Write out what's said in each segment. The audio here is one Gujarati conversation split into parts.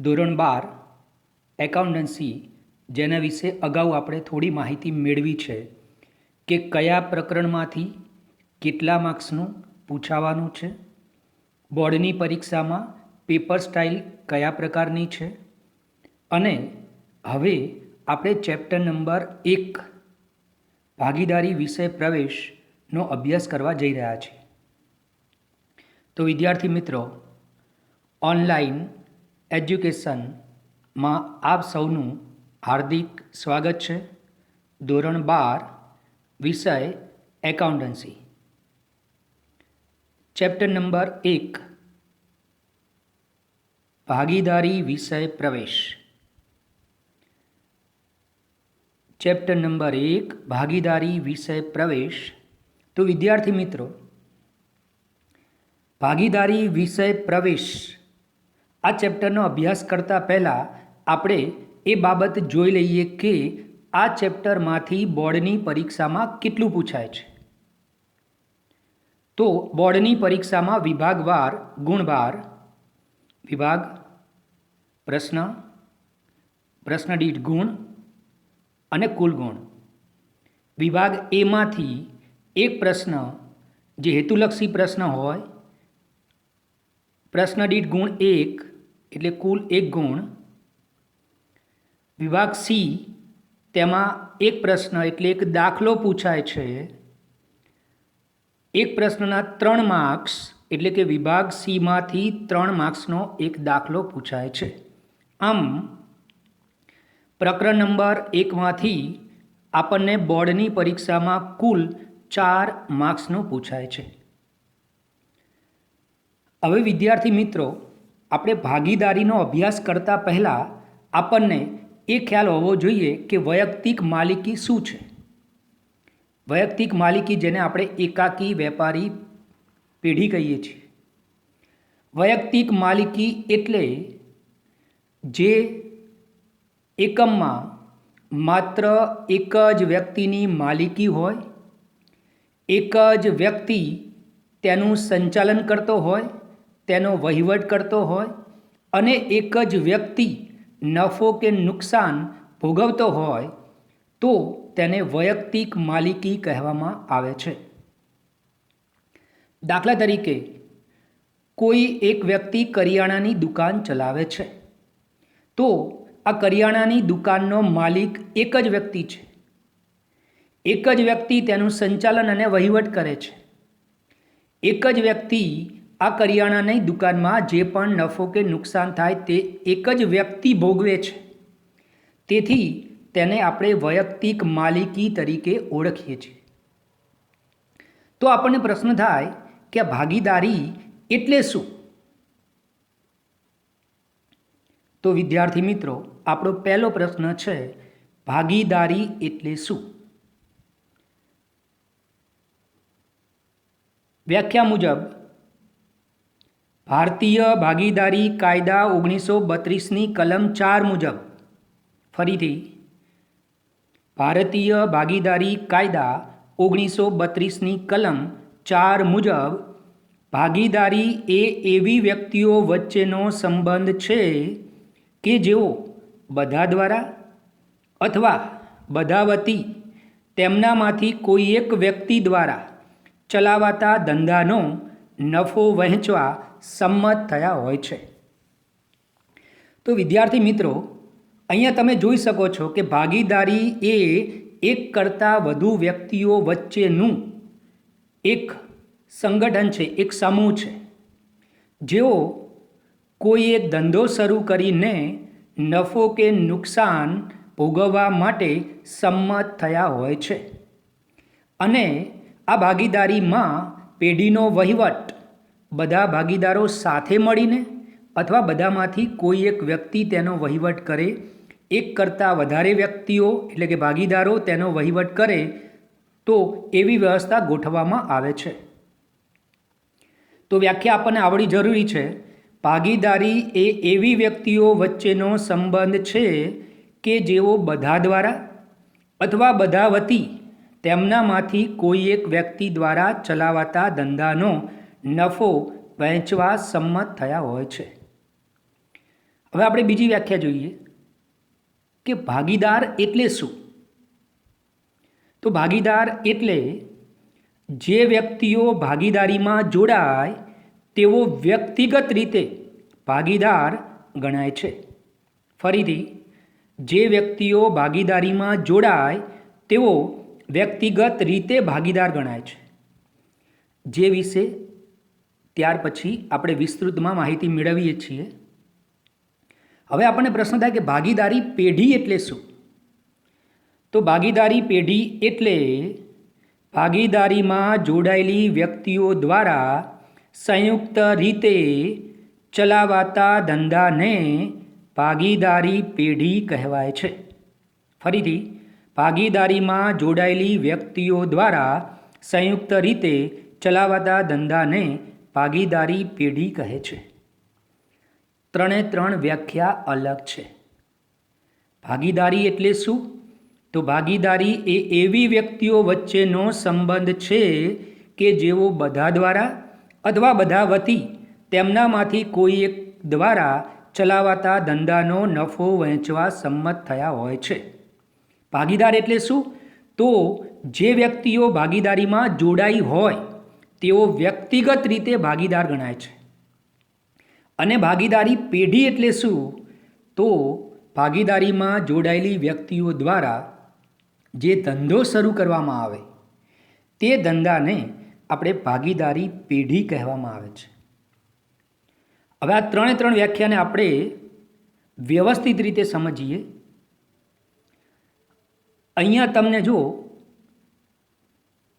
ધોરણ 12 એકાઉન્ટન્સી જેના વિશે અગાઉ આપણે થોડી માહિતી મેળવી છે કે કયા પ્રકરણમાંથી કેટલા માર્ક્સનું પૂછાવાનું છે, બોર્ડની પરીક્ષામાં પેપર સ્ટાઇલ કયા પ્રકારની છે અને હવે આપણે ચેપ્ટર નંબર 1 ભાગીદારી વિષય પ્રવેશનો અભ્યાસ કરવા જઈ રહ્યા છીએ. તો વિદ્યાર્થી મિત્રો, ઓનલાઈન એજ્યુકેશનમાં આપ સૌનું હાર્દિક સ્વાગત છે. ધોરણ 12 વિષય એકાઉન્ટન્સી, ચેપ્ટર નંબર 1 ભાગીદારી વિષય પ્રવેશ. ચેપ્ટર નંબર 1 ભાગીદારી વિષય પ્રવેશ. તો વિદ્યાર્થી મિત્રો, ભાગીદારી વિષય પ્રવેશ આ ચેપ્ટરનો અભ્યાસ કરતાં પહેલાં આપણે એ બાબત જોઈ લઈએ કે આ ચેપ્ટરમાંથી બોર્ડની પરીક્ષામાં કેટલું પૂછાય છે. તો બોર્ડની પરીક્ષામાં વિભાગવાર ગુણવાર, વિભાગ, પ્રશ્ન, પ્રશ્ન દીઠ ગુણ અને કુલ ગુણ. વિભાગ એમાંથી એક પ્રશ્ન જે હેતુલક્ષી પ્રશ્ન હોય, પ્રશ્ન દીઠ ગુણ 1 એટલે કુલ 1 ગુણ. વિભાગ સી તેમાં એક પ્રશ્ન એટલે એક દાખલો પૂછાય છે. એક પ્રશ્નના 3 માર્ક્સ એટલે કે વિભાગ સીમાંથી 3 માર્ક્સનો એક દાખલો પૂછાય છે. આમ પ્રકરણ નંબર 1માંથી આપણને બોર્ડની પરીક્ષામાં કુલ 4 માર્ક્સનું પૂછાય છે. હવે વિદ્યાર્થી મિત્રો, આપણે ભાગીદારીનો અભ્યાસ કરતાં પહેલાં આપણને એ ખ્યાલ હોવો જોઈએ કે વૈયક્તિક માલિકી શું છે. વૈયક્તિક માલિકી જેને આપણે એકાકી વેપારી પેઢી કહીએ છીએ. વૈયક્તિક માલિકી એટલે જે એકમમાં માત્ર એક જ વ્યક્તિની માલિકી હોય, એક જ વ્યક્તિ તેનું સંચાલન કરતો હોય, તેનો વહીવટ કરતો હોય અને એક જ વ્યક્તિ નફો કે નુકસાન ભોગવતો હોય તો તેને વૈયક્તિક માલિકી કહેવામાં આવે છે. દાખલા તરીકે, કોઈ એક વ્યક્તિ કરિયાણાની દુકાન ચલાવે છે તો આ કરિયાણાની દુકાનનો માલિક એક જ વ્યક્તિ છે. એક જ વ્યક્તિ તેનું સંચાલન અને વહીવટ કરે છે. એક જ વ્યક્તિ આ કરિયાણાની દુકાનમાં જે પણ નફો કે નુકસાન થાય તે એક જ વ્યક્તિ ભોગવે છે. તેથી તેને આપણે વૈયક્તિક માલિકી તરીકે ઓળખીએ છીએ. તો આપણને પ્રશ્ન થાય કે ભાગીદારી એટલે શું? તો વિદ્યાર્થી મિત્રો, આપણો પહેલો પ્રશ્ન છે ભાગીદારી એટલે શું? વ્યાખ્યા મુજબ ભારતીય ભાગીદારી કાયદા 1932ની કલમ 4 મુજબ, ફરીથી ભારતીય ભાગીદારી કાયદા 1932ની કલમ 4 મુજબ ભાગીદારી એ એવી વ્યક્તિઓ વચ્ચેનો સંબંધ છે કે જેઓ બધા દ્વારા અથવા બધા વતી તેમનામાંથી કોઈ એક વ્યક્તિ દ્વારા ચલાવાતા ધંધાનો નફો વહેંચવા સંમત થયા હોય છે. તો વિદ્યાર્થી મિત્રો, અહીંયા તમે જોઈ શકો છો કે ભાગીદારી એ એક કરતાં વધુ વ્યક્તિઓ વચ્ચેનું એક સંગઠન છે, એક સમૂહ છે, જેઓ કોઈ એક ધંધો શરૂ કરીને નફો કે નુકસાન ભોગવવા માટે સંમત થયા હોય છે. અને આ ભાગીદારીમાં પેઢીનો વહીવટ બધા ભાગીદારો સાથે મળીને અથવા બધામાંથી કોઈ એક વ્યક્તિ તેનો વહીવટ કરે, એક કરતાં વધારે વ્યક્તિઓ એટલે કે ભાગીદારો તેનો વહીવટ કરે તો એવી વ્યવસ્થા ગોઠવવામાં આવે છે. તો વ્યાખ્યા આપણને આવડી જરૂરી છે. ભાગીદારી એ એવી વ્યક્તિઓ વચ્ચેનો સંબંધ છે કે જેઓ બધા દ્વારા અથવા બધા વતી તેમનામાંથી કોઈ એક વ્યક્તિ દ્વારા ચલાવાતા ધંધાનો નફો વહેંચવા સંમત થયા હોય છે. હવે આપણે બીજી વ્યાખ્યા જોઈએ કે ભાગીદાર એટલે શું. તો ભાગીદાર એટલે જે વ્યક્તિઓ ભાગીદારીમાં જોડાય તેઓ વ્યક્તિગત રીતે ભાગીદાર ગણાય છે. ફરીથી, જે વ્યક્તિઓ ભાગીદારીમાં જોડાય તેઓ વ્યક્તિગત રીતે ભાગીદાર ગણાય છે. જે વિશે ત્યાર પછી આપણે વિસ્તૃતમાં માહિતી મેળવીએ છીએ. હવે આપણને પ્રશ્ન થાય કે ભાગીદારી પેઢી એટલે શું. તો ભાગીદારી પેઢી એટલે ભાગીદારીમાં જોડાયેલી વ્યક્તિઓ દ્વારા સંયુક્ત રીતે ચલાવાતા ધંધાને ભાગીદારી પેઢી કહેવાય છે. ફરીથી, ભાગીદારીમાં જોડાયેલી વ્યક્તિઓ દ્વારા સંયુક્ત રીતે ચલાવાતા ધંધાને ભાગીદારી પેઢી કહે છે. ત્રણે ત્રણ વ્યાખ્યા અલગ છે. ભાગીદારી એટલે શું? તો ભાગીદારી એ એવી વ્યક્તિઓ વચ્ચેનો સંબંધ છે કે જેઓ બધા દ્વારા અથવા બધા વતી તેમનામાંથી કોઈ એક દ્વારા ચલાવાતા ધંધાનો નફો વહેંચવા સંમત થયા હોય છે. ભાગીદાર એટલે શું? તો જે વ્યક્તિઓ ભાગીદારીમાં જોડાઈ હોય તેઓ વ્યક્તિગત રીતે ભાગીદાર ગણાય છે. અને ભાગીદારી પેઢી એટલે શું? તો ભાગીદારીમાં જોડાયેલી વ્યક્તિઓ દ્વારા જે ધંધો શરૂ કરવામાં આવે તે ધંધાને આપણે ભાગીદારી પેઢી કહેવામાં આવે છે. હવે આ ત્રણે ત્રણ વ્યાખ્યાને આપણે વ્યવસ્થિત રીતે સમજીએ. અહીંયા તમને જો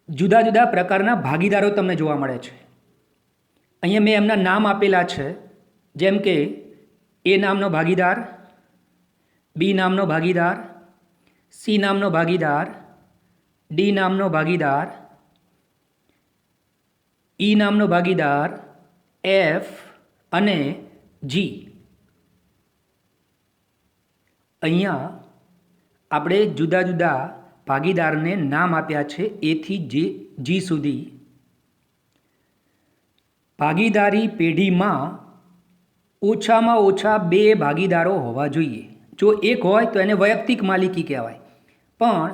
જુદા જુદા પ્રકારના ભાગીદારો તમને જોવા મળે છે. અહીંયા મેં એમના નામ આપેલા છે, જેમ કે એ નામનો ભાગીદાર, બી નામનો ભાગીદાર, સી નામનો ભાગીદાર, ડી નામનો ભાગીદાર, ઈ નામનો ભાગીદાર, એફ અને જી. અહીંયા આપણે જુદા જુદા ભાગીદારને નામ આપ્યા છે એથી જી સુધી. ભાગીદારી પેઢીમાં ઓછામાં ઓછા 2 ભાગીદારો હોવા જોઈએ. જો એક હોય તો એને વૈયક્તિક માલિકી કહેવાય, પણ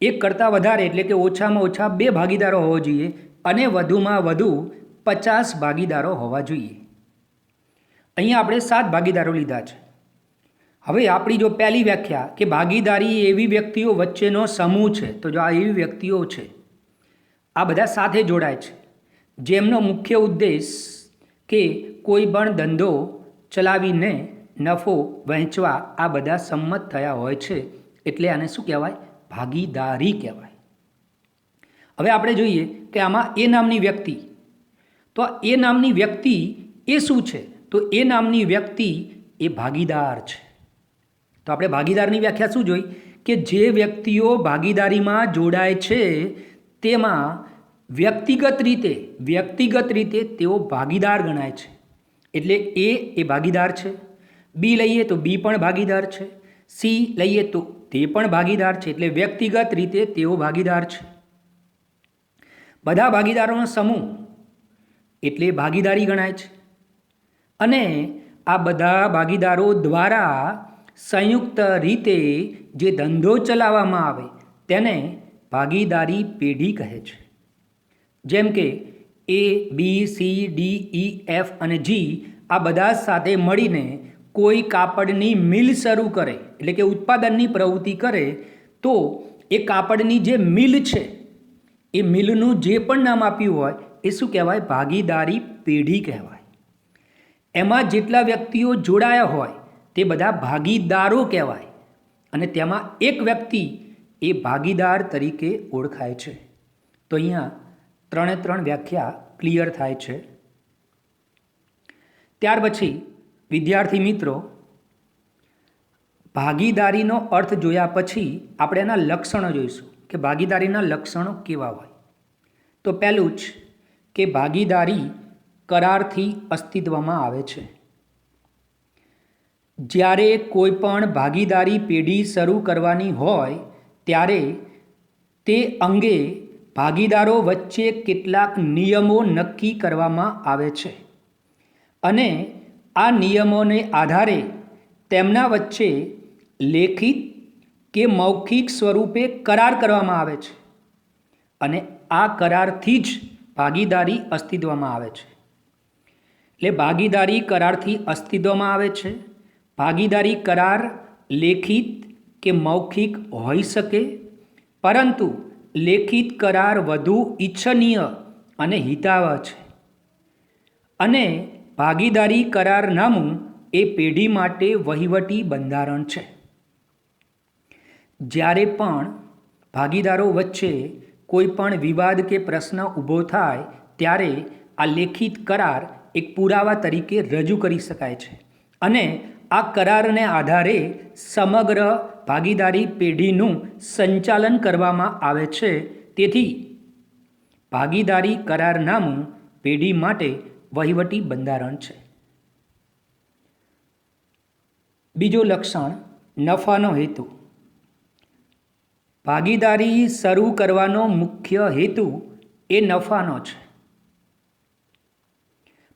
એક કરતાં વધારે એટલે કે ઓછામાં ઓછા 2 ભાગીદારો હોવા જોઈએ અને વધુમાં વધુ 50 ભાગીદારો હોવા જોઈએ. અહીંયા આપણે 7 ભાગીદારો લીધા છે. હવે આપણી જો પહેલી વ્યાખ્યા કે ભાગીદારી એવી વ્યક્તિઓ વચ્ચેનો સમૂહ છે, તો જો આ એવી વ્યક્તિઓ છે, આ બધા સાથે જોડાય છે, જેમનો મુખ્ય ઉદ્દેશ કે કોઈ પણ ધંધો ચલાવીને નફો વહેંચવા આ બધા સંમત થયા હોય છે, એટલે આને શું કહેવાય? ભાગીદારી કહેવાય. હવે આપણે જોઈએ કે આમાં એ નામની વ્યક્તિ, તો એ નામની વ્યક્તિ એ શું છે? તો એ નામની વ્યક્તિ એ ભાગીદાર છે. તો આપણે ભાગીદારની વ્યાખ્યા શું જોઈ કે જે વ્યક્તિઓ ભાગીદારીમાં જોડાય છે તેમાં વ્યક્તિગત રીતે તેઓ ભાગીદાર ગણાય છે. એટલે એ ભાગીદાર છે. બી લઈએ તો બી પણ ભાગીદાર છે. સી લઈએ તો તે પણ ભાગીદાર છે. એટલે વ્યક્તિગત રીતે તેઓ ભાગીદાર છે. બધા ભાગીદારોનો સમૂહ એટલે ભાગીદારી ગણાય છે. અને આ બધા ભાગીદારો દ્વારા સંયુક્ત રીતે જે ધંધો ચલાવવામાં આવે તેને ભાગીદારી પેઢી કહે છે. જેમ કે એ, બી, સી, ડી, ઈ, એફ અને જી આ બધા સાથે મળીને કોઈ કાપડની મિલ શરૂ કરે, એટલે કે ઉત્પાદનની પ્રવૃત્તિ કરે, તો એ કાપડની જે મિલ છે એ મિલનું જે પણ નામ આપ્યું હોય એ શું કહેવાય? ભાગીદારી પેઢી કહેવાય. એમાં જેટલા વ્યક્તિઓ જોડાયા હોય તે બધા ભાગીદારો કહેવાય અને તેમાં એક વ્યક્તિ એ ભાગીદાર તરીકે ઓળખાય છે. તો અહીંયા ત્રણે ત્રણ વ્યાખ્યા ક્લિયર થાય છે. ત્યાર પછી વિદ્યાર્થી મિત્રો, ભાગીદારીનો અર્થ જોયા પછી આપણે એના લક્ષણો જોઈશું કે ભાગીદારીના લક્ષણો કેવા હોય. તો પહેલું જ કે ભાગીદારી કરારથી અસ્તિત્વમાં આવે છે. જ્યારે કોઈ પણ ભાગીદારી પેઢી શરૂ કરવાની હોય ત્યારે તે અંગે ભાગીદારો વચ્ચે કેટલાક નિયમો નક્કી કરવામાં આવે છે અને આ નિયમોને આધારે તેમના વચ્ચે લેખિત કે મૌખિક સ્વરૂપે કરાર કરવામાં આવે છે અને આ કરારથી જ ભાગીદારી અસ્તિત્વમાં આવે છે. એટલે ભાગીદારી કરારથી અસ્તિત્વમાં આવે છે. ભાગીદારી કરાર લેખિત કે મૌખિક હોઈ શકે, પરંતુ લેખિત કરાર વધુ ઈચ્છનીય અને હિતાવહ છે. અને ભાગીદારી કરારનામું એ પેઢી માટે વહીવટી બંધારણ છે. જ્યારે પણ ભાગીદારો વચ્ચે કોઈ પણ વિવાદ કે પ્રશ્ન ઊભો થાય ત્યારે આ લેખિત કરાર એક પુરાવા તરીકે રજૂ કરી શકાય છે અને આ કરારને આધારે સમગ્ર ભાગીદારી પેઢીનું સંચાલન કરવામાં આવે છે. તેથી ભાગીદારી કરારનામું પેઢી માટે વહીવટી બંધારણ છે. બીજું લક્ષણ, નફાનો હેતુ. ભાગીદારી શરૂ કરવાનો મુખ્ય હેતુ એ નફાનો છે.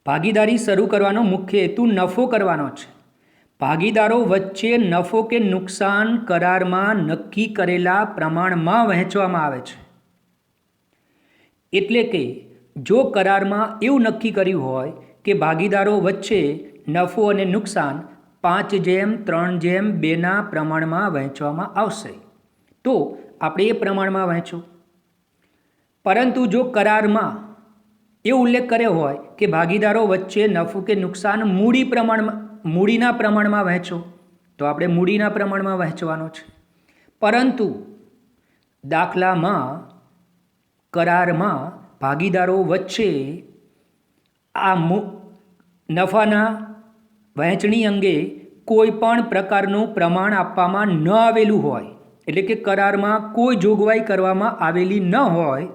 ભાગીદારી શરૂ કરવાનો મુખ્ય હેતુ નફો કરવાનો છે. ભાગીદારો વચ્ચે નફો કે નુકસાન કરારમાં નક્કી કરેલા પ્રમાણમાં વહેંચવામાં આવે છે. એટલે કે જો કરારમાં એવું નક્કી કર્યું હોય કે ભાગીદારો વચ્ચે નફો અને નુકસાન 5:3:2 પ્રમાણમાં વહેંચવામાં આવશે તો આપણે એ પ્રમાણમાં વહેંચો. પરંતુ જો કરારમાં એ ઉલ્લેખ કર્યો હોય કે ભાગીદારો વચ્ચે નફો કે નુકસાન મૂડીના પ્રમાણમાં વહેંચો તો આપણે મૂડીના પ્રમાણમાં વહેંચવાનો છે. પરંતુ દાખલામાં કરારમાં ભાગીદારો વચ્ચે આ નફાના વહેંચણી અંગે કોઈ પણ પ્રકારનું પ્રમાણ આપવામાં ન આવેલું હોય, એટલે કે કરારમાં કોઈ જોગવાઈ કરવામાં આવેલી ન હોય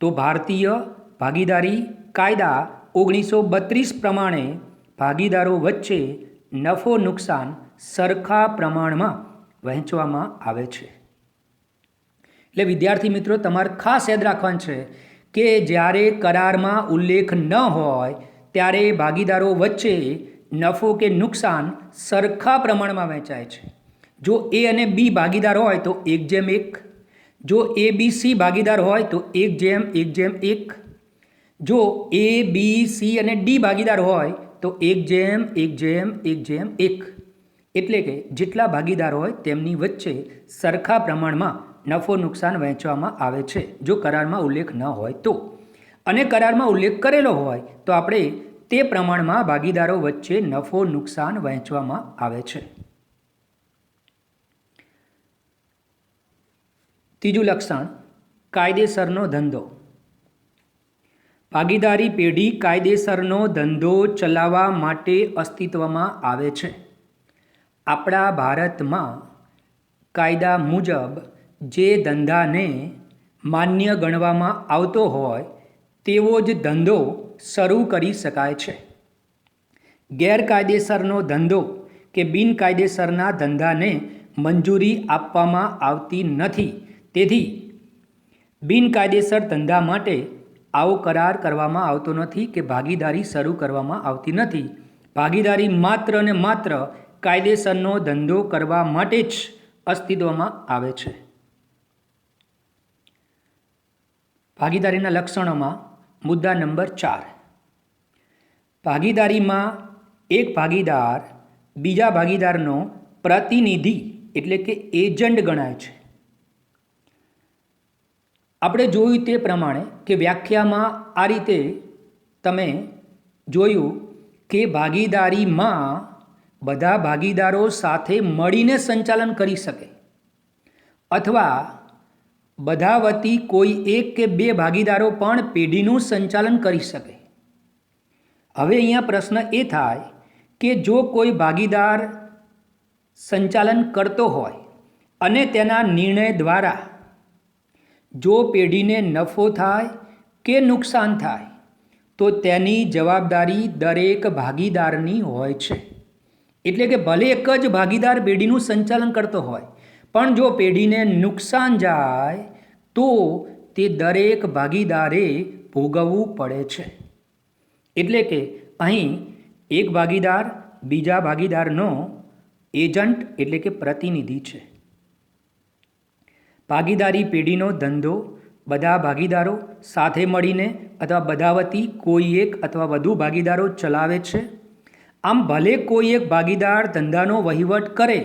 તો ભારતીય ભાગીદારી કાયદા 1932 પ્રમાણે ભાગીદારો વચ્ચે નફો નુકસાન સરખા પ્રમાણમાં વહેંચવામાં આવે છે. એટલે વિદ્યાર્થી મિત્રો, તમારે ખાસ યાદ રાખવાનું છે કે જ્યારે કરારમાં ઉલ્લેખ ન હોય ત્યારે ભાગીદારો વચ્ચે નફો કે નુકસાન સરખા પ્રમાણમાં વહેંચાય છે. જો એ અને બી ભાગીદાર હોય તો 1:1, જો એ બી સી ભાગીદાર હોય તો 1:1:1, જો એ બી સી અને ડી ભાગીદાર હોય તો 1:1:1. એટલે કે જેટલા ભાગીદાર હોય તેમની વચ્ચે સરખા પ્રમાણમાં નફો નુકસાન વહેંચવામાં આવે છે જો કરારમાં ઉલ્લેખ ન હોય તો. અને કરારમાં ઉલ્લેખ કરેલો હોય તો આપણે તે પ્રમાણમાં ભાગીદારો વચ્ચે નફો નુકસાન વહેંચવામાં આવે છે. ત્રીજું લક્ષણ, કાયદેસરનો ધંધો. ભાગીદારી પેઢી કાયદેસરનો ધંધો ચલાવવા માટે અસ્તિત્વમાં આવે છે. આપણા ભારતમાં કાયદા મુજબ જે ધંધાને માન્ય ગણવામાં આવતો હોય તેવો જ ધંધો શરૂ કરી શકાય છે. ગેરકાયદેસરનો ધંધો કે બિનકાયદેસરના ધંધાને મંજૂરી આપવામાં આવતી નથી. તેથી બિનકાયદેસર ધંધા માટે આવો કરાર કરવામાં આવતો નથી કે ભાગીદારી શરૂ કરવામાં આવતી નથી. ભાગીદારી માત્ર ને માત્ર કાયદેસરનો ધંધો કરવા માટે જ અસ્તિત્વમાં આવે છે. ભાગીદારીના લક્ષણોમાં મુદ્દા નંબર 4, ભાગીદારીમાં એક ભાગીદાર બીજા ભાગીદારનો પ્રતિનિધિ એટલે કે એજન્ટ ગણાય છે. આપણે જોયું તે પ્રમાણે કે વ્યાખ્યામાં આ રીતે તમે જોયું કે ભાગીદારીમાં બધા ભાગીદારો સાથે મળીને સંચાલન કરી શકે અથવા બધા વતી કોઈ એક કે બે ભાગીદારો પણ પેઢીનું સંચાલન કરી શકે. હવે અહીંયા પ્રશ્ન એ થાય કે જો કોઈ ભાગીદાર સંચાલન કરતો હોય અને તેના નિર્ણય દ્વારા જો પેઢીને નફો થાય કે નુકસાન થાય તો તેની જવાબદારી દરેક ભાગીદારની હોય છે. એટલે કે ભલે એક જ ભાગીદાર પેઢીનું સંચાલન કરતો હોય પણ જો પેઢીને નુકસાન જાય તો તે દરેક ભાગીદારે ભોગવવું પડે છે. એટલે કે અહીં એક ભાગીદાર બીજા ભાગીદારનો એજન્ટ એટલે કે પ્રતિનિધિ છે. ભાગીદારી પેઢીનો ધંધો બધા ભાગીદારો સાથે મળીને અથવા બધા વતી કોઈ એક અથવા વધુ ભાગીદારો ચલાવે છે. આમ ભલે કોઈ એક ભાગીદાર ધંધાનો વહીવટ કરે,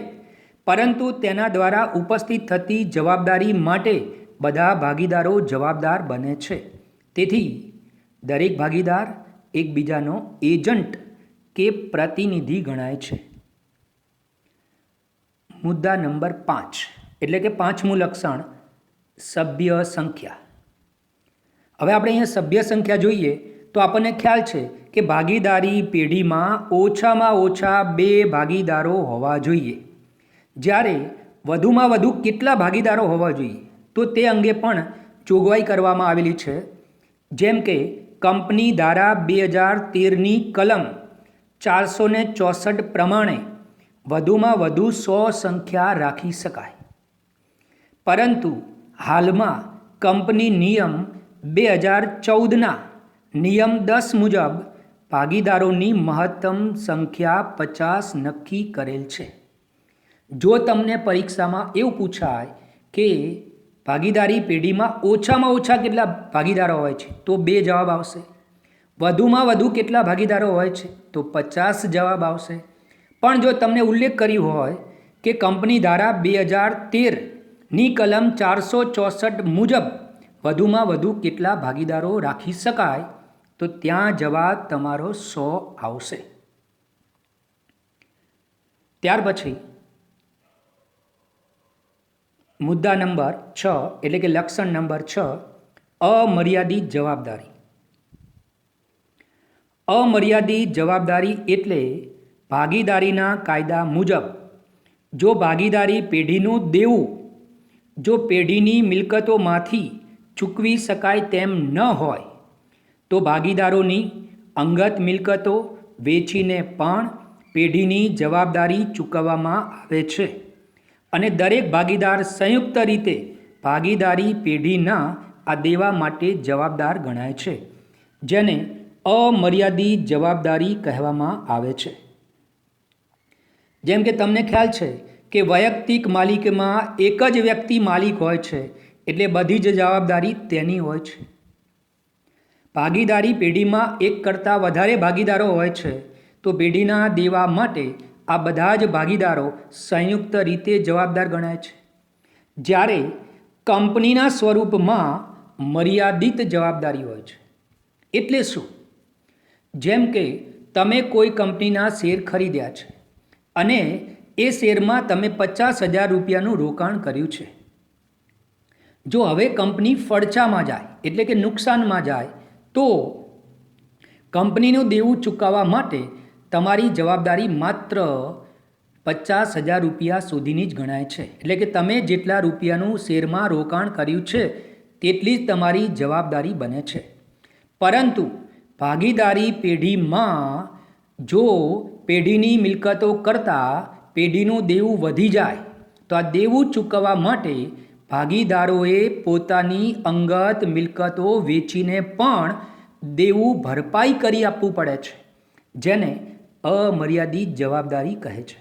પરંતુ તેના દ્વારા ઉપસ્થિત થતી જવાબદારી માટે બધા ભાગીદારો જવાબદાર બને છે. તેથી દરેક ભાગીદાર એકબીજાનો એજન્ટ કે પ્રતિનિધિ ગણાય છે. મુદ્દા નંબર 5 એટલે કે પાંચમું લક્ષણ સભ્ય સંખ્યા. હવે આપણે અહીંયા સભ્ય સંખ્યા જોઈએ તો આપણને ખ્યાલ છે કે ભાગીદારી પેઢીમાં ઓછામાં ઓછા 2 ભાગીદારો હોવા જોઈએ. જ્યારે વધુમાં વધુ કેટલા ભાગીદારો હોવા જોઈએ તો તે અંગે પણ જોગવાઈ કરવામાં આવેલી છે. જેમ કે કંપની ધારા 2013ની કલમ 464 પ્રમાણે વધુમાં વધુ 100 સંખ્યા રાખી શકાય. પરંતુ હાલમાં કંપની નિયમ 2014ના નિયમ 10 મુજબ ભાગીદારોની મહત્તમ સંખ્યા 50 નક્કી કરેલ છે. જો તમને પરીક્ષામાં એવું પૂછાય કે ભાગીદારી પેઢીમાં ઓછામાં ઓછા કેટલા ભાગીદારો હોય છે તો 2 જવાબ આવશે. વધુમાં વધુ કેટલા ભાગીદારો હોય છે તો 50 જવાબ આવશે. પણ જો તમને ઉલ્લેખ કર્યું હોય કે કંપની ધારા 2013ની કલમ 464 મુજબ વધુમાં વધુ કેટલા ભાગીદારો રાખી શકાય તો ત્યાં જવાબ તમારો 100 આવશે. ત્યાર પછી મુદ્દા નંબર 6 એટલે કે લક્ષણ નંબર 6 અમર્યાદિત જવાબદારી. અમર્યાદિત જવાબદારી એટલે ભાગીદારીના કાયદા મુજબ જો ભાગીદારી પેઢીનું દેવું જો પેઢીની મિલકતોમાંથી ચૂકવી શકાય તેમ ન હોય તો ભાગીદારોની અંગત મિલકતો વેચીને પણ પેઢીની જવાબદારી ચૂકવવામાં આવે છે. અને દરેક ભાગીદાર સંયુક્ત રીતે ભાગીદારી પેઢીના આ દેવા માટે જવાબદાર ગણાય છે, જેને અમર્યાદિત જવાબદારી કહેવામાં આવે છે. જેમ કે તમને ખ્યાલ છે કે વૈયક્તિક માલિકીમાં એક જ વ્યક્તિ માલિક હોય છે, એટલે બધી જ જવાબદારી તેની હોય છે. ભાગીદારી પેઢીમાં એક કરતાં વધારે ભાગીદારો હોય છે તો પેઢીના દેવા માટે આ બધા જ ભાગીદારો સંયુક્ત રીતે જવાબદાર ગણાય છે. જ્યારે કંપનીના સ્વરૂપમાં મર્યાદિત જવાબદારી હોય છે. એટલે શું? જેમ કે તમે કોઈ કંપનીના શેર ખરીદ્યા છે અને એ શેરમાં તમે 50,000 રૂપિયાનું રોકાણ કર્યું છે. જો હવે કંપની ફડચામાં જાય એટલે કે નુકસાનમાં જાય તો કંપનીનું દેવું ચૂકવવા માટે તમારી જવાબદારી માત્ર 50,000 રૂપિયા સુધીની જ ગણાય છે. એટલે કે તમે જેટલા રૂપિયાનું શેરમાં રોકાણ કર્યું છે તેટલી જ તમારી જવાબદારી બને છે. પરંતુ ભાગીદારી પેઢીમાં જો પેઢીની મિલકતો કરતાં પેઢીનું દેવું વધી જાય તો આ દેવું ચૂકવવા માટે ભાગીદારોએ પોતાની અંગત મિલકતો વેચીને પણ દેવું ભરપાઈ કરી આપવું પડે છે, જેને અમર્યાદિત જવાબદારી કહે છે.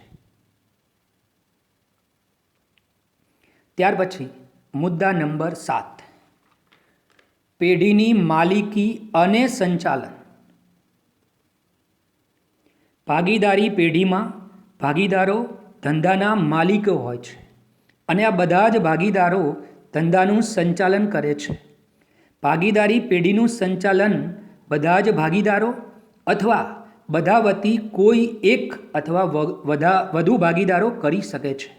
ત્યાર પછી મુદ્દા નંબર 7 પેઢીની માલિકી અને સંચાલન. ભાગીદારી પેઢીમાં ભાગીદારો ધંધાના માલિકો હોય છે અને આ બધા જ ભાગીદારો ધંધાનું સંચાલન કરે છે. ભાગીદારી પેઢીનું સંચાલન બધા જ ભાગીદારો અથવા બધા વતી કોઈ એક અથવા વધુ ભાગીદારો કરી શકે છે.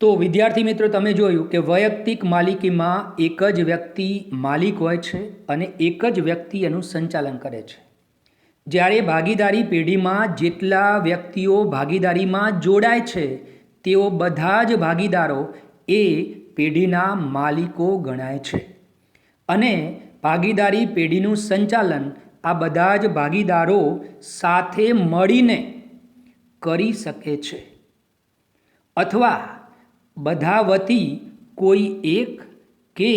તો વિદ્યાર્થી મિત્રો, તમે જોયું કે વૈયક્તિક માલિકીમાં એક જ વ્યક્તિ માલિક હોય છે અને એક જ વ્યક્તિ એનું સંચાલન કરે છે. જ્યારે ભાગીદારી પેઢીમાં જેટલા વ્યક્તિઓ ભાગીદારીમાં જોડાય છે તેઓ બધા જ ભાગીદારો એ પેઢીના માલિકો ગણાય છે અને ભાગીદારી પેઢીનું સંચાલન આ બધા જ ભાગીદારો સાથે મળીને કરી શકે છે અથવા બધા વતી કોઈ એક કે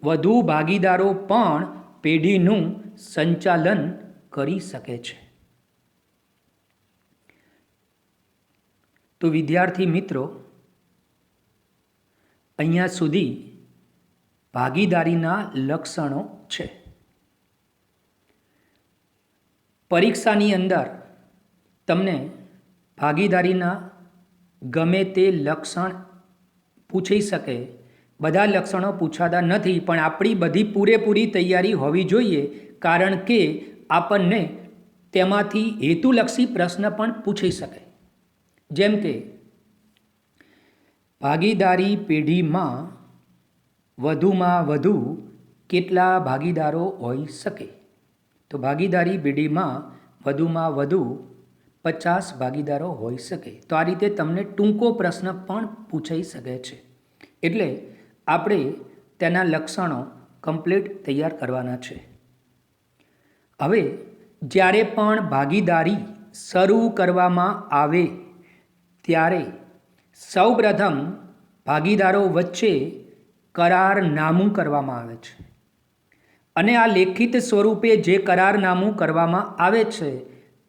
વધુ ભાગીદારો પણ પેઢીનું સંચાલન કરી શકે છે. તો વિદ્યાર્થી મિત્રો, અહીંયા સુધી ભાગીદારીના લક્ષણો છે. પરીક્ષાની અંદર તમને ભાગીદારીના ગમે તે લક્ષણ પૂછી શકે. બધા લક્ષણો પૂછાતા નથી, પણ આપણી બધી પૂરેપૂરી તૈયારી હોવી જોઈએ, કારણ કે આપણને તેમાંથી હેતુલક્ષી પ્રશ્ન પણ પૂછી શકે. જેમ કે ભાગીદારી પેઢીમાં વધુમાં વધુ કેટલા ભાગીદારો હોઈ શકે? તો ભાગીદારી પેઢીમાં વધુમાં વધુ 50 ભાગીદારો હોઈ શકે. તો આ રીતે તમને ટૂંકો પ્રશ્ન પણ પૂછાઈ શકે છે. એટલે આપણે તેના લક્ષણો કમ્પ્લીટ તૈયાર કરવાના છે. હવે જ્યારે પણ ભાગીદારી શરૂ કરવામાં આવે ત્યારે સૌપ્રથમ ભાગીદારો વચ્ચે કરારનામું કરવામાં આવે છે, અને આ લેખિત સ્વરૂપે જે કરારનામું કરવામાં આવે છે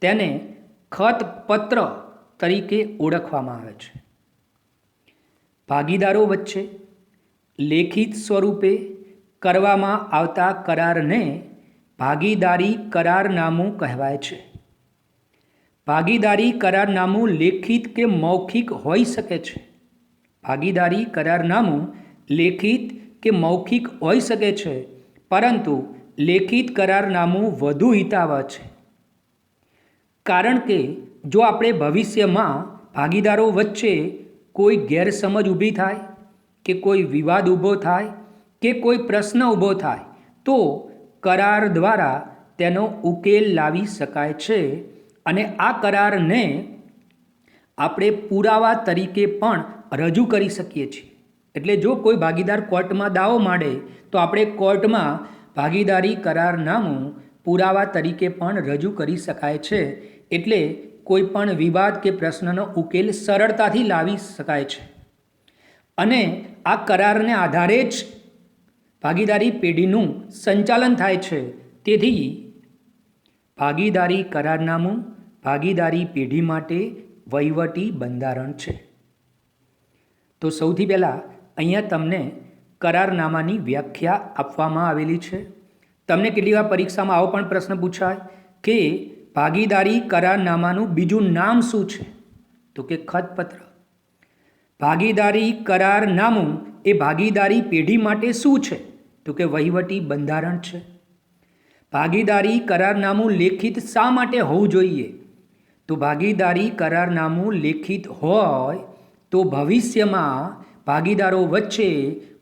તેને ખતપત્ર તરીકે ઓળખવામાં આવે છે. ભાગીદારો વચ્ચે લેખિત સ્વરૂપે કરવામાં આવતા કરારને ભાગીદારી કરારનામું કહેવાય છે. ભાગીદારી કરારનામું લેખિત કે મૌખિક હોઈ શકે છે. ભાગીદારી કરારનામું લેખિત કે મૌખિક હોઈ શકે છે, પરંતુ લેખિત કરારનામું વધુ હિતાવહ છે. કારણ કે જો આપણે ભવિષ્યમાં ભાગીદારો વચ્ચે કોઈ ગેરસમજ ઊભી થાય કે કોઈ વિવાદ ઊભો થાય કે કોઈ પ્રશ્ન ઊભો થાય તો કરાર દ્વારા તેનો ઉકેલ લાવી શકાય છે, અને આ કરારને આપણે પુરાવા તરીકે પણ રજૂ કરી શકીએ છીએ. એટલે જો કોઈ ભાગીદાર કોર્ટમાં દાવો માંડે તો આપણે કોર્ટમાં ભાગીદારી કરારનામું પુરાવા તરીકે પણ રજૂ કરી શકાય છે. એટલે કોઈ પણ વિવાદ કે પ્રશ્નનો ઉકેલ સરળતાથી લાવી શકાય છે, અને આ કરારને આધારે જ ભાગીદારી પેઢીનું સંચાલન થાય છે. તેથી ભાગીદારી કરારનામું ભાગીદારી પેઢી માટે વહીવટી બંધારણ છે. તો સૌથી પહેલાં અહીંયા તમને કરારનામાની વ્યાખ્યા આપવામાં આવેલી છે. તમને કેટલી વાર પરીક્ષામાં આવો પણ પ્રશ્ન પૂછાય કે ભાગીદારી કરારનામાનું બીજું નામ શું છે? તો કે ખતપત્ર. ભાગીદારી કરારનામું એ ભાગીદારી પેઢી માટે શું છે? તો કે વહીવટી બંધારણ છે. ભાગીદારી કરારનામું લેખિત શા માટે હોવું જોઈએ? તો ભાગીદારી કરારનામું લેખિત હોય તો ભવિષ્યમાં ભાગીદારો વચ્ચે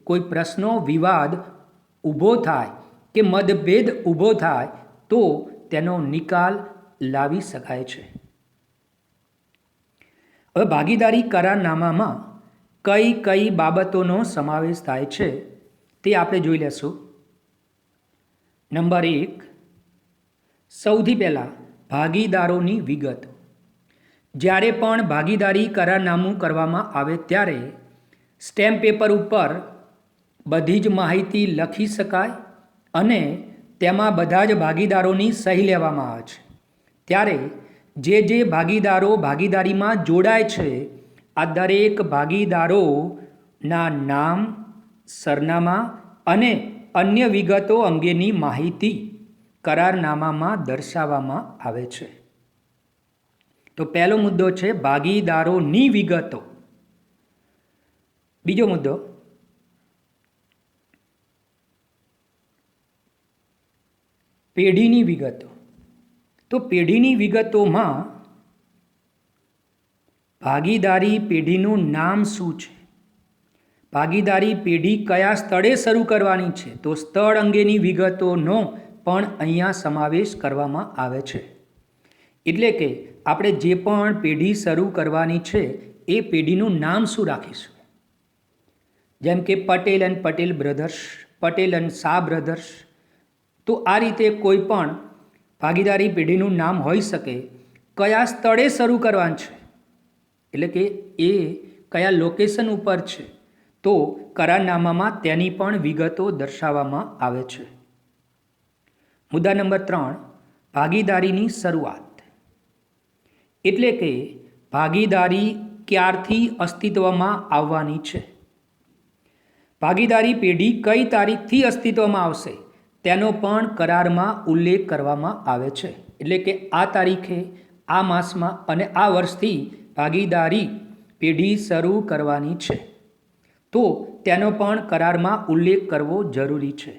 કોઈ પ્રશ્નો વિવાદ ઊભો થાય કે મતભેદ ઊભો થાય તો તેનો નિકાલ લાવી શકાય છે. હવે ભાગીદારી કરારનામામાં કઈ કઈ બાબતોનો સમાવેશ થાય છે તે આપણે જોઈ લેશું. નંબર 1, સૌથી પહેલાં ભાગીદારોની વિગત. જ્યારે પણ ભાગીદારી કરારનામું કરવામાં આવે ત્યારે સ્ટેમ્પ પેપર ઉપર બધી જ માહિતી લખી શકાય અને તેમાં બધા જ ભાગીદારોની સહી લેવામાં આવે છે. ત્યારે જે ભાગીદારો ભાગીદારીમાં જોડાય છે આ દરેક ભાગીદારોના નામ, સરનામા અને અન્ય વિગતો અંગેની માહિતી કરારનામામાં દર્શાવવામાં આવે છે. તો પહેલો મુદ્દો છે ભાગીદારોની વિગતો. બીજો મુદ્દો પેઢીની વિગતો. તો પેઢીની વિગતોમાં ભાગીદારી પેઢીનું નામ શું છે? ભાગીદારી પેઢી કયા સ્થળે શરૂ કરવાની છે? તો સ્થળ અંગેની વિગતોનો પણ અહીંયા સમાવેશ કરવામાં આવે છે. એટલે કે આપણે જે પણ પેઢી શરૂ કરવાની છે એ પેઢીનું નામ શું રાખીશું? જેમ કે Patel and Patel brothers, Patel and Shah brothers. તો આ રીતે કોઈ પણ ભાગીદારી પેઢીનું નામ હોઈ શકે. કયા સ્થળે શરૂ કરવાનું છે એટલે કે એ કયા લોકેશન ઉપર છે તો કરારનામામાં તેની પણ વિગતો દર્શાવવામાં આવે છે. મુદ્દા નંબર 3, ભાગીદારીની શરૂઆત. એટલે કે ભાગીદારી ક્યારથી અસ્તિત્વમાં આવવાની છે? ભાગીદારી પેઢી કઈ તારીખથી અસ્તિત્વમાં આવશે તેનો પણ કરારમાં ઉલ્લેખ કરવામાં આવે છે. એટલે કે આ તારીખે, આ માસમાં અને આ વર્ષથી ભાગીદારી પેઢી શરૂ કરવાની છે, તો તેનો પણ કરારમાં ઉલ્લેખ કરવો જરૂરી છે.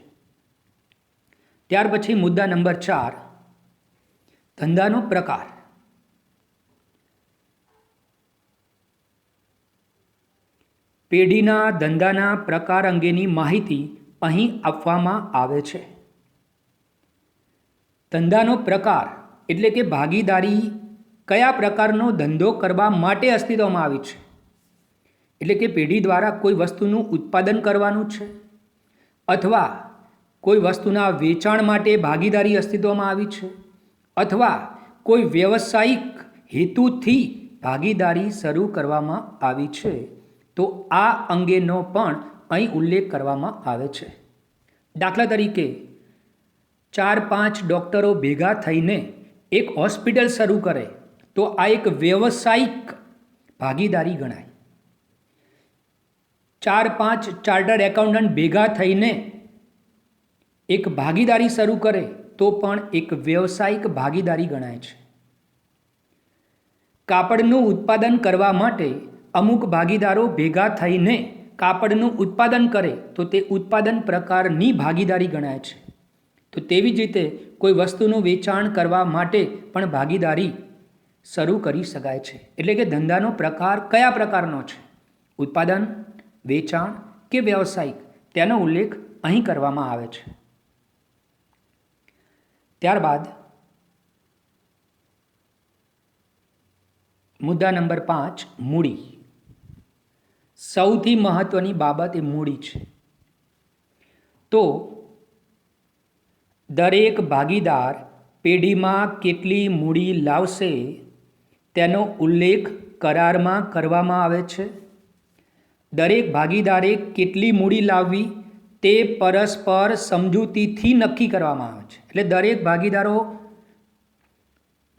ત્યાર પછી મુદ્દા નંબર 4, ધંધાનો પ્રકાર. પેઢીના ધંધાના પ્રકાર અંગેની માહિતી અહીં આપવામાં આવે છે. ધંધાનો પ્રકાર એટલે કે ભાગીદારી કયા પ્રકારનો ધંધો કરવા માટે અસ્તિત્વમાં આવી છે. એટલે કે પેઢી દ્વારા કોઈ વસ્તુનું ઉત્પાદન કરવાનું છે અથવા કોઈ વસ્તુના વેચાણ માટે ભાગીદારી અસ્તિત્વમાં આવી છે અથવા કોઈ વ્યવસાયિક હેતુથી ભાગીદારી શરૂ કરવામાં આવી છે, તો આ અંગેનો પણ અહીં ઉલ્લેખ કરવામાં આવે છે. દાખલા તરીકે 4-5 ડૉક્ટરો ભેગા થઈને એક હોસ્પિટલ શરૂ કરે તો આ એક વ્યવસાયિક ભાગીદારી ગણાય. 4-5 ચાર્ટર્ડ એકાઉન્ટન્ટ ભેગા થઈને એક ભાગીદારી શરૂ કરે તો પણ એક વ્યવસાયિક ભાગીદારી ગણાય છે. કાપડનું ઉત્પાદન કરવા માટે અમુક ભાગીદારો ભેગા થઈને કાપડનું ઉત્પાદન કરે તો તે ઉત્પાદન પ્રકારની ભાગીદારી ગણાય છે. તો તેવી જ રીતે કોઈ વસ્તુનું વેચાણ કરવા માટે પણ ભાગીદારી શરૂ કરી શકાય છે. એટલે કે ધંધાનો પ્રકાર કયા પ્રકારનો છે, ઉત્પાદન, વેચાણ કે વ્યવસાયિક, તેનો ઉલ્લેખ અહીં કરવામાં આવે છે. ત્યારબાદ મુદ્દા નંબર 5, મૂડી. સૌથી મહત્વની બાબત એ મૂડી છે. તો દરેક ભાગીદાર પેઢીમાં કેટલી મૂડી લાવશે તેનો ઉલ્લેખ કરારમાં કરવામાં આવે છે. દરેક ભાગીદારે કેટલી મૂડી લાવવી તે પરસ્પર સમજૂતીથી નક્કી કરવામાં આવે છે. એટલે દરેક ભાગીદારો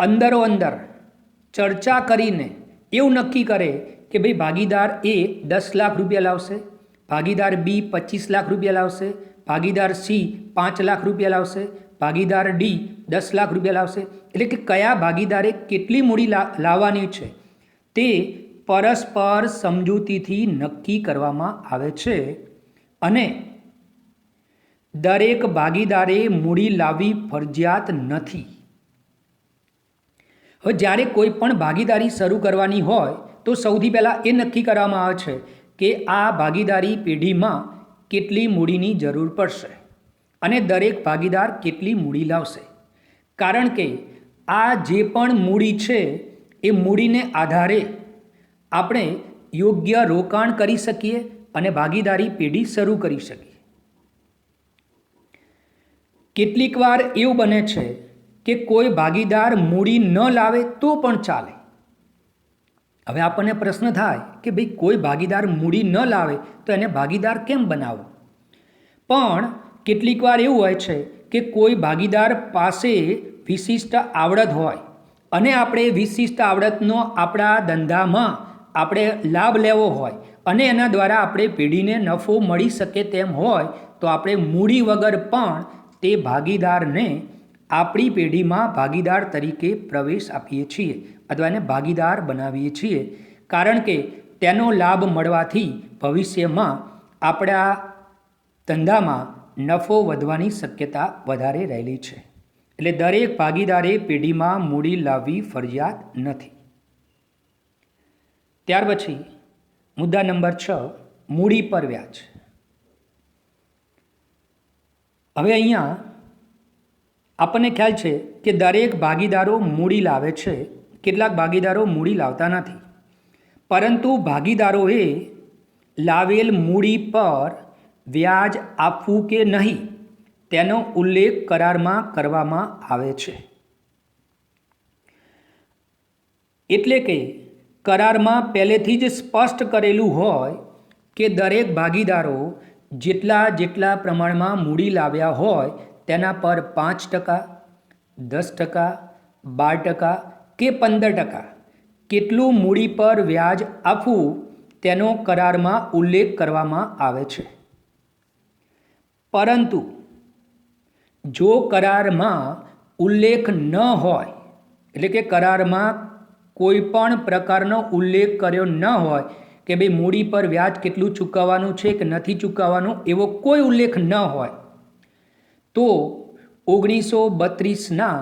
અંદરો-અંદર ચર્ચા કરીને એવું નક્કી કરે કે ભાઈ ભાગીદાર એ 10 લાખ રૂપિયા લાવશે, ભાગીદાર બી 25 લાખ રૂપિયા લાવશે, ભાગીદાર સી 5 લાખ રૂપિયા લાવશે, ભાગીદાર ડી 10 લાખ રૂપિયા લાવશે. એટલે કે કયા ભાગીદારે કેટલી મૂડી લાવવાની છે તે પરસ્પર સમજૂતીથી નક્કી કરવામાં આવે છે અને દરેક ભાગીદારે મૂડી લાવવી ફરજિયાત નથી. હવે જ્યારે કોઈ પણ ભાગીદારી શરૂ કરવાની હોય તો સૌથી પહેલાં એ નક્કી કરવામાં આવે છે કે આ ભાગીદારી પેઢીમાં કેટલી મૂડીની જરૂર પડશે અને દરેક ભાગીદાર કેટલી મૂડી લાવશે. કારણ કે આ જે પણ મૂડી છે એ મૂડીને આધારે આપણે યોગ્ય રોકાણ કરી શકીએ અને ભાગીદારી પેઢી શરૂ કરી શકીએ. કેટલીક વાર એવું બને છે કે કોઈ ભાગીદાર મૂડી ન લાવે તો પણ ચાલે. હવે આપણને પ્રશ્ન થાય કે ભાઈ કોઈ ભાગીદાર મૂડી ન લાવે તો એને ભાગીદાર કેમ બનાવવો? પણ કેટલીક વાર એવું હોય છે કે કોઈ ભાગીદાર પાસે વિશિષ્ટ આવડત હોય અને આપણે વિશિષ્ટ આવડતનો આપણા ધંધામાં આપણે લાભ લેવો હોય અને એના દ્વારા આપણે પેઢીને નફો મળી શકે તેમ હોય તો આપણે મૂડી વગર પણ તે ભાગીદારને આપણી પેઢીમાં ભાગીદાર તરીકે પ્રવેશ આપીએ છીએ અથવા એને ભાગીદાર બનાવીએ છીએ. કારણ કે તેનો લાભ મળવાથી ભવિષ્યમાં આપણા ધંધામાં નફો વધવાની શક્યતા વધારે રહેલી છે. એટલે દરેક ભાગીદારે પેઢીમાં મૂડી લાવવી ફરજિયાત નથી. ત્યાર પછી મુદ્દા નંબર 6, મૂડી પર વ્યાજ. હવે અહીંયા આપણને ખ્યાલ છે કે દરેક ભાગીદારો મૂડી લાવે છે, કેટલાક ભાગીદારો મૂડી લાવતા નથી, પરંતુ ભાગીદારોએ લાવેલ મૂડી પર વ્યાજ આપવું કે નહીં તેનો ઉલ્લેખ કરારમાં કરવામાં આવે છે. એટલે કે કરારમાં પહેલેથી જ સ્પષ્ટ કરેલું હોય કે દરેક ભાગીદારો જેટલા પ્રમાણમાં મૂડી લાવ્યા હોય તેના પર 5%, 10%, 12% કે 15% કેટલું મૂડી પર વ્યાજ આપવું તેનો કરારમાં ઉલ્લેખ કરવામાં આવે છે. પરંતુ જો કરારમાં ઉલ્લેખ ન હોય, એટલે કે કરારમાં કોઈ પણ પ્રકારનો ઉલ્લેખ કર્યો ન હોય કે ભાઈ મૂડી પર વ્યાજ કેટલું ચૂકવવાનું છે કે નથી ચૂકવવાનું, એવો કોઈ ઉલ્લેખ ન હોય, તો 1932ના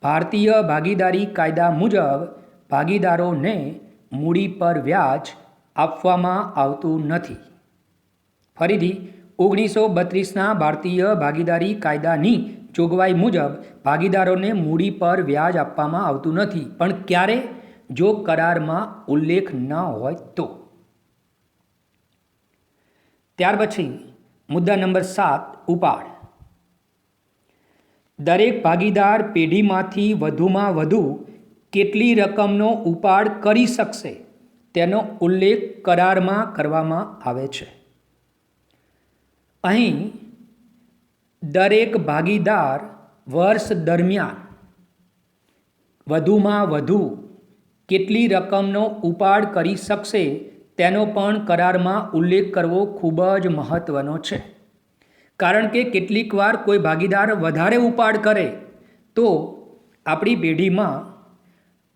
ભારતીય ભાગીદારી કાયદા મુજબ ભાગીદારોને મૂડી પર વ્યાજ આપવામાં આવતું નથી. ફરીથી 1932ના ભારતીય ભાગીદારી કાયદાની જોગવાઈ મુજબ ભાગીદારોને મૂડી પર વ્યાજ આપવામાં આવતું નથી. પણ ક્યારે? જો કરારમાં ઉલ્લેખ ન હોય તો. ત્યાર પછી મુદ્દા નંબર 7, ઉપાડ. દરેક ભાગીદાર પેઢીમાંથી વધુમાં વધુ કેટલી રકમનો ઉપાડ કરી શકશે તેનો ઉલ્લેખ કરારમાં કરવામાં આવે છે. અહીં દરેક ભાગીદાર વર્ષ દરમિયાન વધુમાં વધુ કેટલી રકમનો ઉપાડ કરી શકશે તેનો પણ કરારમાં ઉલ્લેખ કરવો ખૂબ જ મહત્ત્વનો છે. કારણ કે કેટલીક વાર કોઈ ભાગીદાર વધારે ઉપાડ કરે તો આપણી પેઢીમાં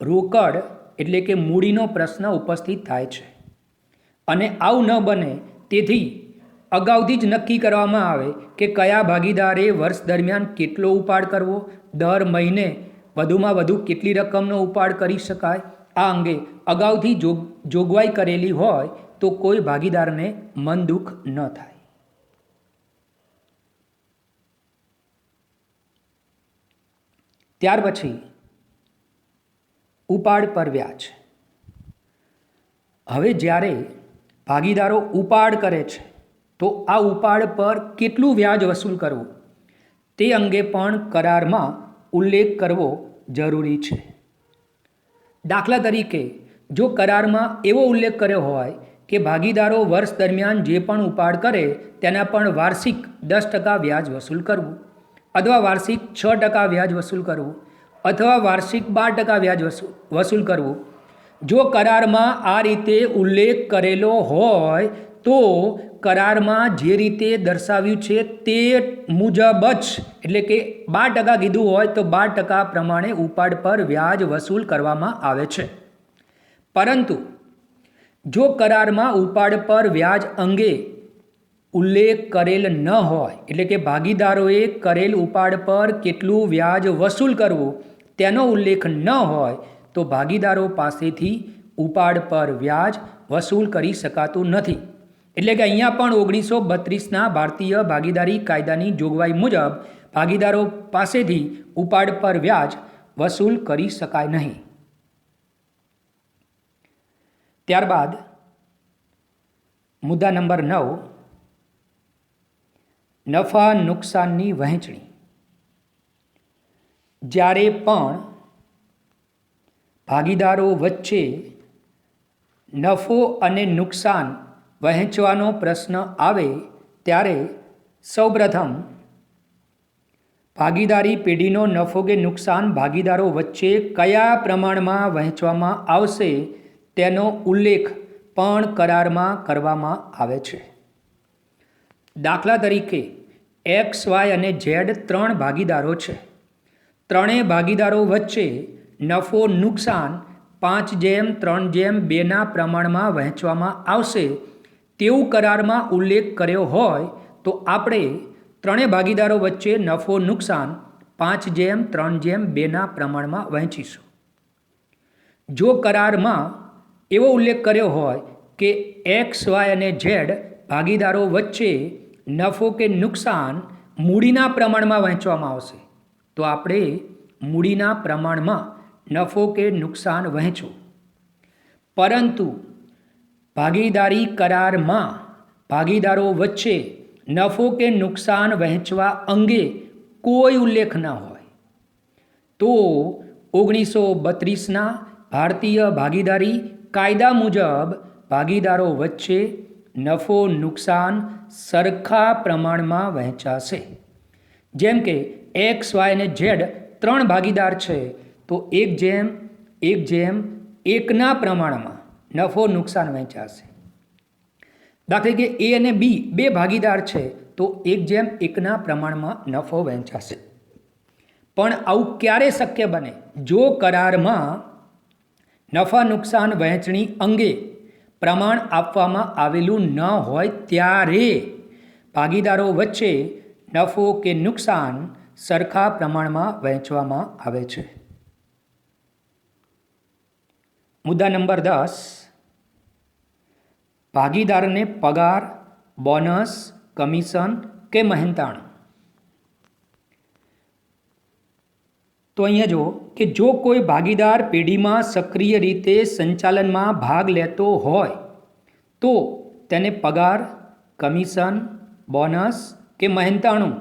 રોકડ એટલે કે મૂડીનો પ્રશ્ન ઉપસ્થિત થાય છે. અને આવું ન બને તેથી અગાઉથી જ નક્કી કરવામાં આવે કે કયા ભાગીદારે વર્ષ દરમિયાન કેટલો ઉપાડ કરવો, દર મહિને વધુમાં વધુ કેટલી રકમનો ઉપાડ કરી શકાય, આ અંગે અગાઉથી જોગવાઈ કરેલી હોય તો કોઈ ભાગીદારને મન દુઃખ ન થાય. ત્યાર પછી ઉપાડ પર વ્યાજ. હવે જ્યારે ભાગીદારો ઉપાડ કરે છે તો આ ઉપાડ પર કેટલું વ્યાજ વસૂલ કરવું તે અંગે પણ કરારમાં ઉલ્લેખ કરવો જરૂરી છે. દાખલા તરીકે જો કરારમાં એવો ઉલ્લેખ કર્યો હોય કે ભાગીદારો વર્ષ દરમિયાન જે પણ ઉપાડ કરે તેના પણ વાર્ષિક 10% વ્યાજ વસૂલ કરવું, અથવા વાર્ષિક 6% વ્યાજ વસૂલ કરવું, અથવા વાર્ષિક 12% વ્યાજ વસૂલ કરવું. જો કરારમાં આ રીતે ઉલ્લેખ કરેલો હોય તો કરારમાં જે રીતે દર્શાવ્યું છે તે મુજબ જ, એટલે કે 12% કીધું હોય તો 12% પ્રમાણે ઉપાડ પર વ્યાજ વસૂલ કરવામાં આવે છે. પરંતુ જો કરારમાં ઉપાડ પર વ્યાજ અંગે ઉલ્લેખ કરેલ ન હોય, એટલે કે ભાગીદારોએ કરેલ ઉપાડ પર કેટલું વ્યાજ વસૂલ કરવું તેનો ઉલ્લેખ ન હોય તો ભાગીદારો પાસેથી ઉપાડ પર વ્યાજ વસૂલ કરી શકાતું નથી. એટલે કે અહીંયા પણ 1932ના ભારતીય ભાગીદારી કાયદાની જોગવાઈ મુજબ ભાગીદારો પાસેથી ઉપાડ પર વ્યાજ વસૂલ કરી શકાય નહીં. ત્યારબાદ મુદ્દા નંબર 9, નફા નુકસાનની વહેંચણી. જ્યારે પણ ભાગીદારો વચ્ચે નફો અને નુકસાન વહેંચવાનો પ્રશ્ન આવે ત્યારે સૌપ્રથમ ભાગીદારી પેઢીનો નફો કે નુકસાન ભાગીદારો વચ્ચે કયા પ્રમાણમાં વહેંચવામાં આવશે તેનો ઉલ્લેખ પણ કરારમાં કરવામાં આવે છે. દાખલા તરીકે એક્સ, વાય અને ઝેડ 3 ભાગીદારો છે. ત્રણેય ભાગીદારો વચ્ચે નફો નુકસાન 5:3:2ના પ્રમાણમાં વહેંચવામાં આવશે તેવું કરારમાં ઉલ્લેખ કર્યો હોય તો આપણે ત્રણેય ભાગીદારો વચ્ચે નફો નુકસાન 5:3:2ના પ્રમાણમાં વહેંચીશું. જો કરારમાં એવો ઉલ્લેખ કર્યો હોય કે એક્સ, વાય અને ઝેડ ભાગીદારો વચ્ચે નફો કે નુકસાન મૂડીના પ્રમાણમાં વહેંચવામાં આવશે તો આપણે મૂડીના પ્રમાણમાં નફો કે નુકસાન વહેંચવું. પરંતુ ભાગીદારી કરારમાં ભાગીદારો વચ્ચે નફો કે નુકસાન વહેંચવા અંગે કોઈ ઉલ્લેખ ન હોય તો 1932ના ભારતીય ભાગીદારી કાયદા મુજબ ભાગીદારો વચ્ચે નફો નુકસાન સરખા પ્રમાણમાં વહેંચાશે. જેમ કે એક્સ, વાય અને ઝેડ 3 ભાગીદાર છે તો 1:1 એકના પ્રમાણમાં નફો નુકસાન વહેંચાશે. દાખલા કે એ અને બી બે ભાગીદાર છે તો 1:1ના પ્રમાણમાં નફો વહેંચાશે. પણ આવું ક્યારે શક્ય બને? જો કરારમાં નફા નુકસાન વહેંચણી અંગે પ્રમાણ આપવામાં આવેલું ન હોય ત્યારે ભાગીદારો વચ્ચે નફો કે નુકસાન સરખા પ્રમાણમાં વહેંચવામાં આવે છે. મુદ્દા નંબર 10, ભાગીદારને પગાર, બોનસ, કમિશન કે મહેનતાણું. તો અહીંયા જુઓ કે જો કોઈ ભાગીદાર પેઢીમાં સક્રિય રીતે સંચાલનમાં ભાગ લેતો હોય તો તેને પગાર, કમિશન, બોનસ કે મહેનતાણું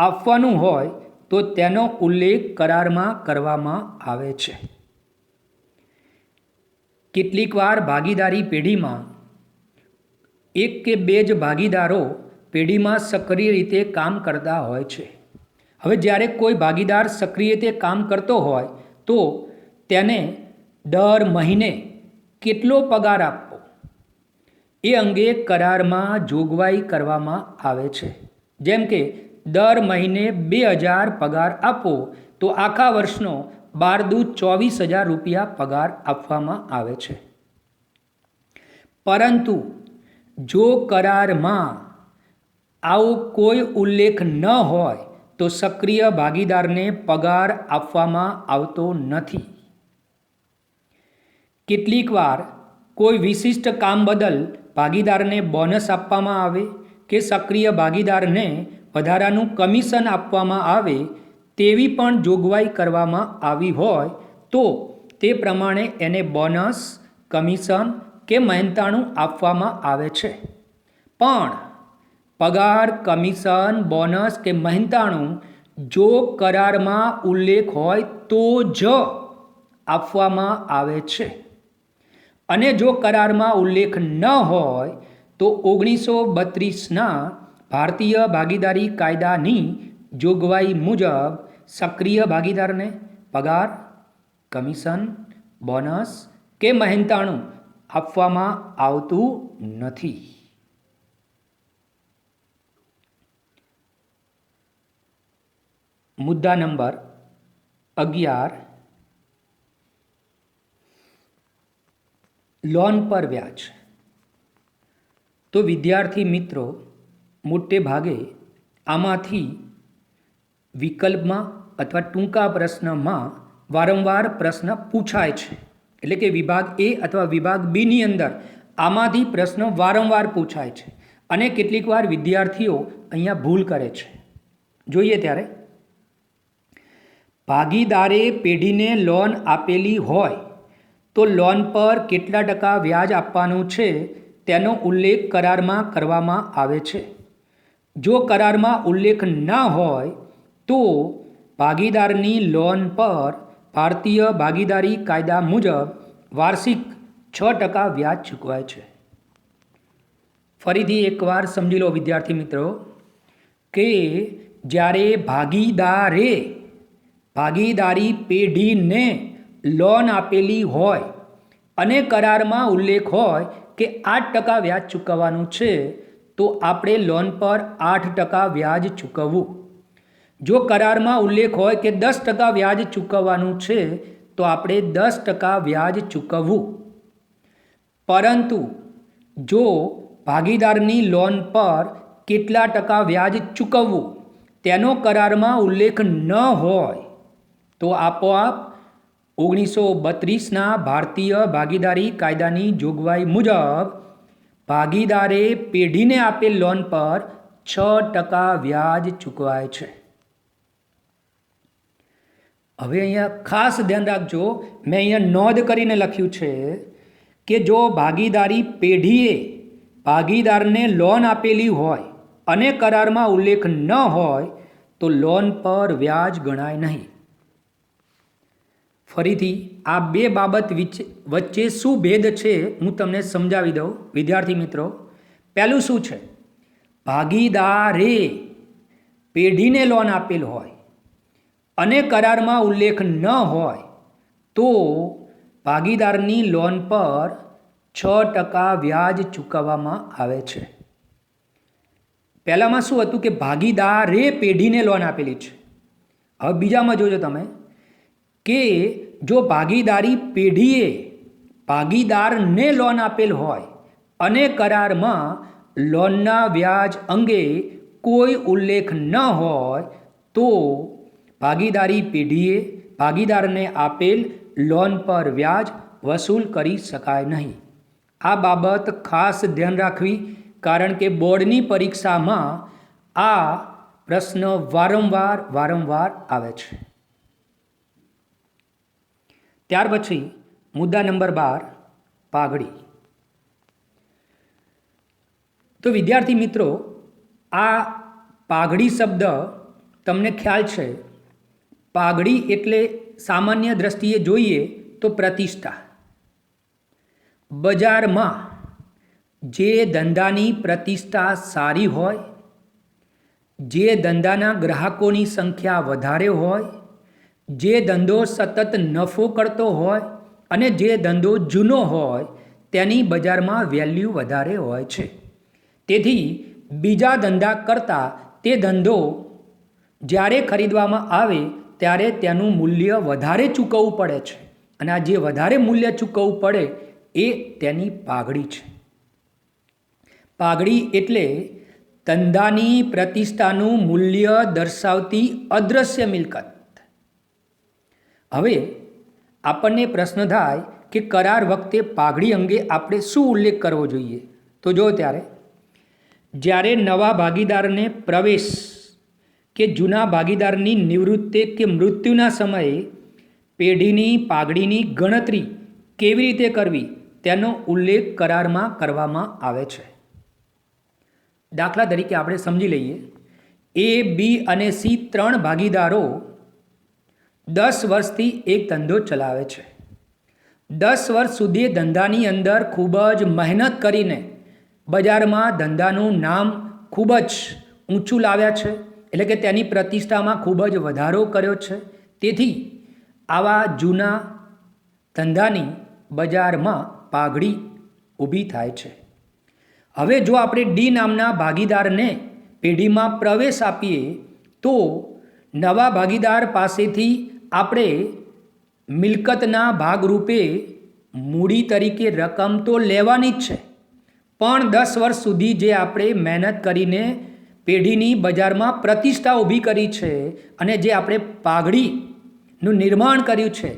આપવાનું હોય તો તેનો ઉલ્લેખ કરારમાં કરવામાં આવે છે. કેટલીક વાર ભાગીદારી પેઢીમાં એક કે બે જ ભાગીદારો પેઢીમાં સક્રિય રીતે કામ કરતા હોય છે. હવે જ્યારે કોઈ ભાગીદાર સક્રિય રીતે કામ કરતો હોય તો તેને દર મહિને કેટલો પગાર આપવો એ અંગે કરારમાં જોગવાઈ કરવામાં આવે છે. જેમ કે દર મહિને 2000 પગાર આપવો તો આખા વર્ષનો 12-24,000 રૂપિયા પગાર આપવામાં આવે છે. પરંતુ જો કરારમાં આવો કોઈ ઉલ્લેખ ન હોય તો સક્રિય ભાગીદારને પગાર આપવામાં આવતો નથી. કેટલીક વાર કોઈ વિશિષ્ટ કામ બદલ ભાગીદારને બોનસ આપવામાં આવે કે સક્રિય ભાગીદારને વધારાનું કમિશન આપવામાં આવે તેવી પણ જોગવાઈ કરવામાં આવી હોય તો તે પ્રમાણે એને બોનસ, કમિશન કે મહેનતાણું આપવામાં આવે છે. પણ પગાર, કમિશન, બોનસ કે મહેનતાણું જો કરારમાં ઉલ્લેખ હોય તો જ આપવામાં આવે છે. અને જો કરારમાં ઉલ્લેખ ન હોય તો 1932ના ભારતીય ભાગીદારી કાયદાની જોગવાઈ મુજબ સક્રિય ભાગીદારને પગાર, કમિશન, બોનસ કે મહેનતાણું આપવામાં આવતું નથી. મુદ્દા નંબર 11, લોન પર વ્યાજ. તો વિદ્યાર્થી મિત્રો મોટે ભાગે આમાંથી વિકલ્પમાં અથવા ટૂંકા પ્રશ્નમાં વારંવાર પ્રશ્ન પૂછાય છે. એટલે કે વિભાગ એ અથવા વિભાગ બીની અંદર આમાંથી પ્રશ્ન વારંવાર પૂછાય છે અને કેટલીક વાર વિદ્યાર્થીઓ અહીંયા ભૂલ કરે છે. જોઈએ ત્યારે ભાગીદારે પેઢીને લોન આપેલી હોય તો લોન પર કેટલા ટકા વ્યાજ આપવાનું છે તેનો ઉલ્લેખ કરારમાં કરવામાં આવે છે. જો કરારમાં ઉલ્લેખ ન હોય તો ભાગીદારની લોન પર ભારતીય ભાગીદારી કાયદા મુજબ વાર્ષિક 6% વ્યાજ ચૂકવાય છે. ફરીથી એકવાર સમજી લો વિદ્યાર્થી મિત્રો કે જ્યારે ભાગીદારી પેઢીને લોન આપેલી હોય અને કરારમાં ઉલ્લેખ હોય કે 8% વ્યાજ ચૂકવવાનું છે તો આપણે લોન પર 8% વ્યાજ ચૂકવવું. જો કરારમાં ઉલ્લેખ હોય કે 10% વ્યાજ ચૂકવવાનું છે તો આપણે 10% વ્યાજ ચૂકવવું. પરંતુ જો ભાગીદારની લોન પર કેટલા ટકા વ્યાજ ચૂકવવું તેનો કરારમાં ઉલ્લેખ ન હોય તો આપોઆપ 1932ના ભારતીય ભાગીદારી કાયદાની જોગવાઈ મુજબ ભાગીદારે પેઢીને આપેલ લોન પર 6% વ્યાજ ચૂકવાય છે. હવે અહીંયા ખાસ ધ્યાન રાખજો, મેં અહીંયા નોંધ કરીને લખ્યું છે કે જો ભાગીદારી પેઢીએ ભાગીદારને લોન આપેલી હોય અને કરારમાં ઉલ્લેખ ન હોય તો લોન પર વ્યાજ ગણાય નહીં. ફરીથી આ બે બાબત વચ્ચે શું ભેદ છે હું તમને સમજાવી દઉં વિદ્યાર્થી મિત્રો. પહેલું શું છે, ભાગીદારે પેઢીને લોન આપેલ હોય અને કરારમાં ઉલ્લેખ ન હોય તો ભાગીદારની લોન પર 6% વ્યાજ ચૂકવવામાં આવે છે. પહેલાંમાં શું હતું કે ભાગીદારે પેઢીને લોન આપેલી છે. હવે બીજામાં જોજો તમે કે જો ભાગીદારી પેઢીએ ભાગીદારને લોન આપેલ હોય અને કરારમાં લોનના વ્યાજ અંગે કોઈ ઉલ્લેખ ન હોય તો ભાગીદારી પેઢીએ ભાગીદારને આપેલ લોન પર વ્યાજ વસૂલ કરી શકાય નહીં. આ બાબત ખાસ ધ્યાન રાખવી, કારણ કે બોર્ડની પરીક્ષામાં આ પ્રશ્ન વારંવાર આવે છે. ત્યાર પછી મુદ્દા નંબર 12, પાઘડી. તો વિદ્યાર્થી મિત્રો, આ પાઘડી શબ્દ તમને ખ્યાલ છે. પાઘડી એટલે સામાન્ય દ્રષ્ટિએ જોઈએ તો પ્રતિષ્ઠા. બજારમાં જે ધંધાની પ્રતિષ્ઠા સારી હોય, જે ધંધાના ગ્રાહકોની સંખ્યા વધારે હોય, જે ધંધો સતત નફો કરતો હોય અને જે ધંધો જૂનો હોય તેની બજારમાં વેલ્યુ વધારે હોય છે. તેથી બીજા ધંધા કરતાં તે ધંધો જ્યારે ખરીદવામાં આવે ત્યારે તેનું મૂલ્ય વધારે ચૂકવવું પડે છે, અને આ જે વધારે મૂલ્ય ચૂકવવું પડે એ તેની પાઘડી છે. પાઘડી એટલે ધંધાની પ્રતિષ્ઠાનું મૂલ્ય દર્શાવતી અદૃશ્ય મિલકત. હવે આપણને પ્રશ્ન થાય કે કરાર વખતે પાઘડી અંગે આપણે શું ઉલ્લેખ કરવો જોઈએ? તો જો જ્યારે નવા ભાગીદારને પ્રવેશ કે જૂના ભાગીદારની નિવૃત્તિ કે મૃત્યુના સમયે પેઢીની પાઘડીની ગણતરી કેવી રીતે કરવી તેનો ઉલ્લેખ કરારમાં કરવામાં આવે છે. દાખલા તરીકે આપણે સમજી લઈએ, A, B અને C 3 ભાગીદારો 10 વર્ષથી એક ધંધો ચલાવે છે. 10 વર્ષ સુધી ધંધાની અંદર ખૂબ જ મહેનત કરીને બજારમાં ધંધાનું નામ ખૂબ જ ઊંચું લાવ્યા છે, એટલે કે તેની પ્રતિષ્ઠામાં ખૂબ જ વધારો કર્યો છે. તેથી આવા જૂના ધંધાની બજારમાં પાઘડી ઊભી થાય છે. હવે જો આપણે ડી નામના ભાગીદારને પેઢીમાં પ્રવેશ આપીએ તો નવા ભાગીદાર પાસેથી આપણે મિલકતના ભાગરૂપે મૂડી તરીકે રકમ તો લેવાની જ છે, પણ 10 વર્ષ સુધી જે આપણે મહેનત કરીને પેઢીની બજારમાં પ્રતિષ્ઠા ઊભી કરી છે અને જે આપણે પાઘડીનું નિર્માણ કર્યું છે,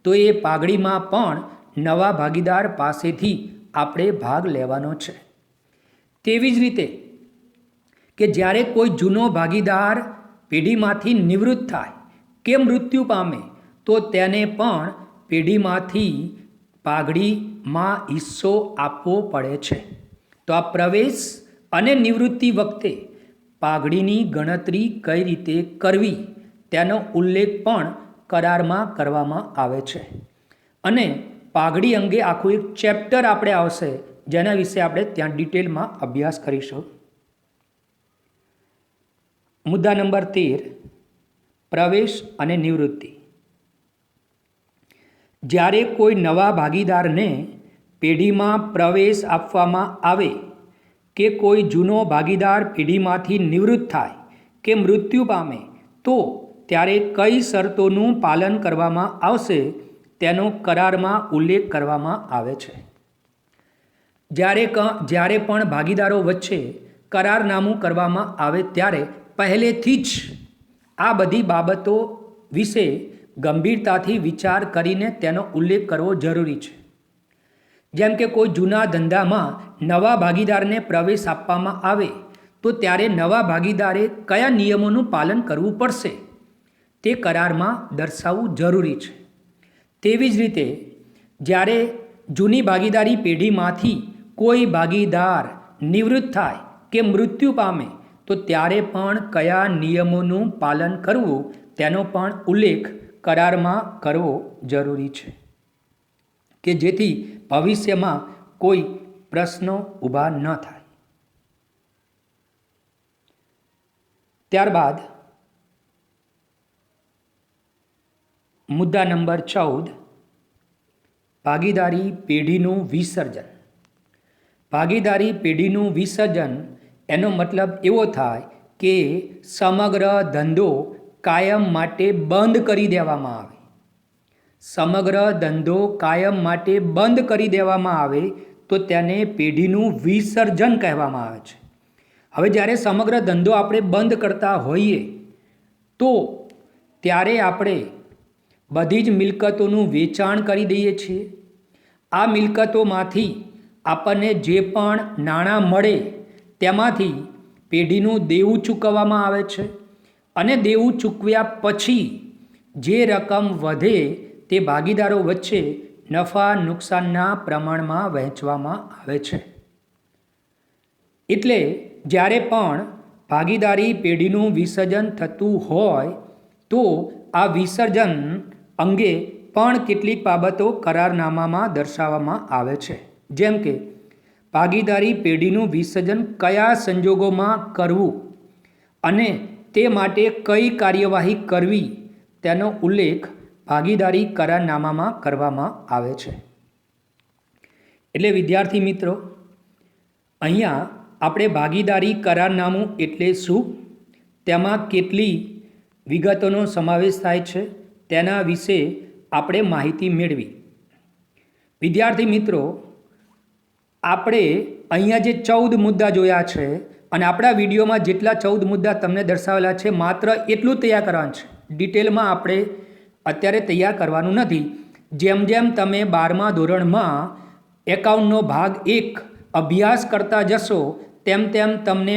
તો એ પાઘડીમાં પણ નવા ભાગીદાર પાસેથી આપણે ભાગ લેવાનો છે. તેવી જ રીતે કે જ્યારે કોઈ જૂનો ભાગીદાર પેઢીમાંથી નિવૃત્ત થાય કે મૃત્યુ પામે તો તેને પણ પેઢીમાંથી પાઘડીમાં હિસ્સો આપવો પડે છે. તો આ પ્રવેશ અને નિવૃત્તિ વખતે પાઘડીની ગણતરી કઈ રીતે કરવી તેનો ઉલ્લેખ પણ કરારમાં કરવામાં આવે છે. અને પાઘડી અંગે આખું એક ચેપ્ટર આપણે આવશે, જેના વિશે આપણે ત્યાં ડિટેલમાં અભ્યાસ કરીશું. મુદ્દા નંબર 13, પ્રવેશ અને નિવૃત્તિ. જ્યારે કોઈ નવા ભાગીદારને પેઢીમાં પ્રવેશ આપવામાં આવે કે કોઈ જૂનો ભાગીદાર પેઢીમાંથી નિવૃત્ત થાય કે મૃત્યુ પામે તો ત્યારે કઈ શરતોનું પાલન કરવામાં આવશે તેનો કરારમાં ઉલ્લેખ કરવામાં આવે છે. જ્યારે પણ ભાગીદારો વચ્ચે કરારનામું કરવામાં આવે ત્યારે પહેલેથી જ આ બધી બાબતો વિશે ગંભીરતાથી વિચાર કરીને તેનો ઉલ્લેખ કરવો જરૂરી છે. જેમ કે કોઈ જૂના ધંધામાં નવા ભાગીદારને પ્રવેશ આપવામાં આવે તો ત્યારે નવા ભાગીદારે કયા નિયમોનું પાલન કરવું પડશે તે કરારમાં દર્શાવવું જરૂરી છે. તેવી જ રીતે જ્યારે જૂની ભાગીદારી પેઢીમાંથી કોઈ ભાગીદાર નિવૃત્ત થાય કે મૃત્યુ પામે તો ત્યારે પણ કયા નિયમોનું પાલન કરવું તેનો પણ ઉલ્લેખ કરારમાં કરવો જરૂરી છે, કે જેથી ભવિષ્યમાં કોઈ પ્રશ્નો ઊભા ન થાય. ત્યારબાદ મુદ્દા નંબર 14, ભાગીદારી પેઢીનું વિસર્જન. ભાગીદારી પેઢીનું વિસર્જન એનો મતલબ એવો થાય કે સમગ્ર ધંધો કાયમ માટે બંધ કરી દેવામાં આવે. સમગ્ર ધંધો કાયમ માટે બંધ કરી દેવામાં આવે તો તેને પેઢીનું વિસર્જન કહેવામાં આવે છે. હવે જ્યારે સમગ્ર ધંધો આપણે બંધ કરતા હોઈએ તો ત્યારે આપણે બધી જ મિલકતોનું વેચાણ કરી દઈએ છીએ. આ મિલકતોમાંથી આપણને જે પણ નાણાં મળે તેમાંથી પેઢીનું દેવું ચૂકવવામાં આવે છે અને દેવું ચૂકવ્યા પછી જે રકમ વધે તે ભાગીદારો વચ્ચે નફા નુકસાનના પ્રમાણમાં વહેંચવામાં આવે છે. એટલે જ્યારે પણ ભાગીદારી પેઢીનું વિસર્જન થતું હોય તો આ વિસર્જન અંગે પણ કેટલીક બાબતો કરારનામામાં દર્શાવવામાં આવે છે. જેમ કે ભાગીદારી પેઢીનું વિસર્જન કયા સંજોગોમાં કરવું અને તે માટે કઈ કાર્યવાહી કરવી તેનો ઉલ્લેખ ભાગીદારી કરારનામામાં કરવામાં આવે છે. એટલે વિદ્યાર્થી મિત્રો, અહીંયા આપણે ભાગીદારી કરારનામું એટલે શું, તેમાં કેટલી વિગતોનો સમાવેશ થાય છે તેના વિશે આપણે માહિતી મેળવી. વિદ્યાર્થી મિત્રો, આપણે અહીંયા જે 14 મુદ્દા જોયા છે અને આપણા વિડીયોમાં જેટલા 14 મુદ્દા તમને દર્શાવેલા છે માત્ર એટલું તૈયાર કરવાનું છે. ડિટેલમાં આપણે અત્યારે તૈયાર કરવાનું નથી. જેમ જેમ તમે 12મા ધોરણમાં એકાઉન્ટનો ભાગ 1 અભ્યાસ કરતા જશો તેમ તેમ તમને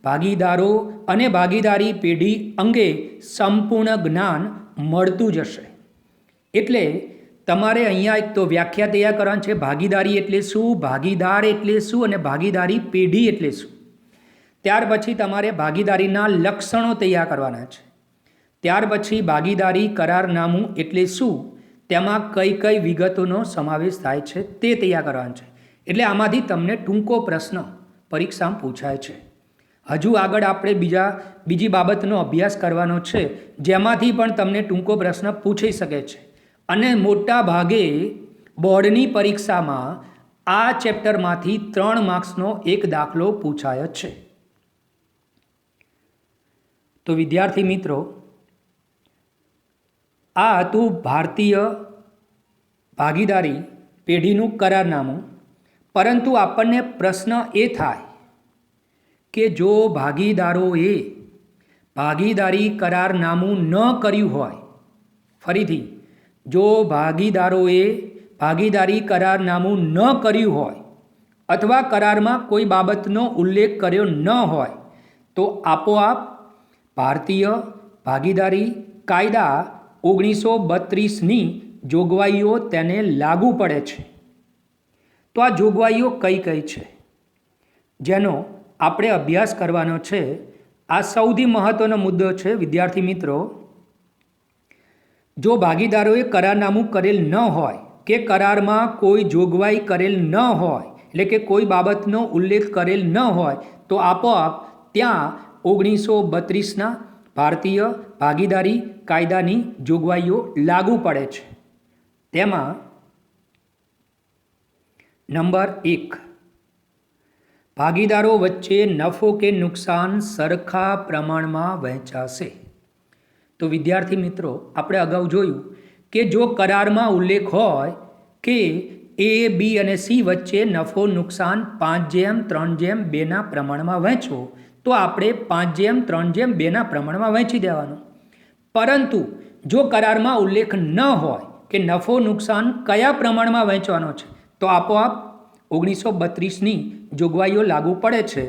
ભાગીદારો અને ભાગીદારી પેઢી અંગે સંપૂર્ણ જ્ઞાન મળતું જશે. એટલે તમારે અહીંયા એક તો વ્યાખ્યા તૈયાર કરવાની છે. ભાગીદારી એટલે શું, ભાગીદાર એટલે શું અને ભાગીદારી પેઢી એટલે શું. ત્યાર પછી તમારે ભાગીદારીના લક્ષણો તૈયાર કરવાના છે. ત્યાર પછી ભાગીદારી કરારનામું એટલે શું, તેમાં કઈ કઈ વિગતોનો સમાવેશ થાય છે તે તૈયાર કરવાનું છે. એટલે આમાંથી તમને ટૂંકો પ્રશ્ન પરીક્ષામાં પૂછાય છે. હજુ આગળ આપણે બીજી બાબતનો અભ્યાસ કરવાનો છે જેમાંથી પણ તમને ટૂંકો પ્રશ્ન પૂછી શકે છે. અને મોટા ભાગે બોર્ડની પરીક્ષામાં આ ચેપ્ટરમાંથી 3 માર્ક્સનો એક દાખલો પૂછાય છે. તો વિદ્યાર્થી મિત્રો, આ હતું ભારતીય ભાગીદારી પેઢીનું કરારનામું. પરંતુ આપણને પ્રશ્ન એ થાય કે જો ભાગીદારોએ ભાગીદારી કરારનામું ન કર્યું હોય, ફરીથી, જો ભાગીદારોએ ભાગીદારી કરારનામું ન કર્યું હોય અથવા કરારમાં કોઈ બાબતનો ઉલ્લેખ કર્યો ન હોય તો આપોઆપ ભારતીય ભાગીદારી કાયદા 1932ની જોગવાઈઓ તેને લાગુ પડે છે. તો આ જોગવાઈઓ કઈ કઈ છે જેનો આપણે અભ્યાસ કરવાનો છે. આ સૌથી મહત્વનો મુદ્દો છે વિદ્યાર્થી મિત્રો. જો ભાગીદારોએ કરારનામું કરેલ ન હોય કે કરારમાં કોઈ જોગવાઈ કરેલ ન હોય, એટલે કે કોઈ બાબતનો ઉલ્લેખ કરેલ ન હોય તો આપોઆપ ત્યાં 1932ના ભારતીય ભાગીદારી કાયદાની જોગવાઈઓ લાગુ પડે છે. તેમાં નંબર 1, ભાગીદારો વચ્ચે નફો કે નુકસાન સરખા પ્રમાણમાં વહેંચાશે. તો વિદ્યાર્થી મિત્રો, આપણે અગાઉ જોયું કે જો કરારમાં ઉલ્લેખ હોય કે A, B અને C વચ્ચે નફો નુકસાન 5:3:2ના પ્રમાણમાં વહેંચો તો આપણે 5:3:2ના પ્રમાણમાં વહેંચી દેવાનું. પરંતુ જો કરારમાં ઉલ્લેખ ન હોય કે નફો નુકસાન કયા પ્રમાણમાં વહેંચવાનો છે તો આપોઆપ 1932ની જોગવાઈઓ લાગુ પડે છે.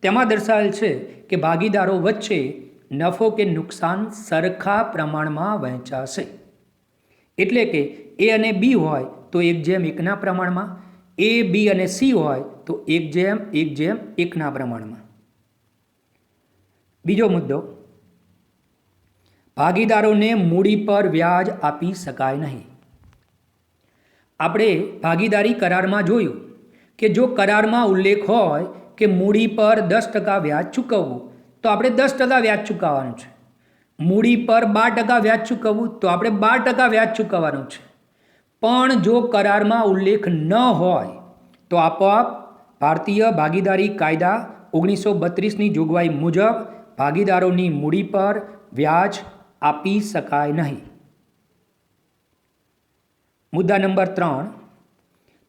તેમાં દર્શાવેલ છે કે ભાગીદારો વચ્ચે નફો કે નુકસાન સરખા પ્રમાણમાં વહેંચાશે. એટલે કે A અને B હોય તો 1:1ના પ્રમાણમાં, A, B અને C હોય તો 1:1:1ના પ્રમાણમાં. બીજો મુદ્દો, ભાગીદારોને મૂડી પર વ્યાજ આપી શકાય નહીં. આપણે ભાગીદારી કરારમાં જોયું કે જો કરારમાં ઉલ્લેખ હોય કે મૂડી પર 10% વ્યાજ ચૂકવવું તો આપણે 10% વ્યાજ ચૂકવવાનું છે. મૂડી પર 12% વ્યાજ ચૂકવવું તો આપણે 12% વ્યાજ ચૂકવવાનું છે. પણ જો કરારમાં ઉલ્લેખ ન હોય તો આપોઆપ ભારતીય ભાગીદારી કાયદા 1932ની જોગવાઈ મુજબ ભાગીદારોની મૂડી પર વ્યાજ આપી શકાય નહીં. મુદ્દા નંબર 3,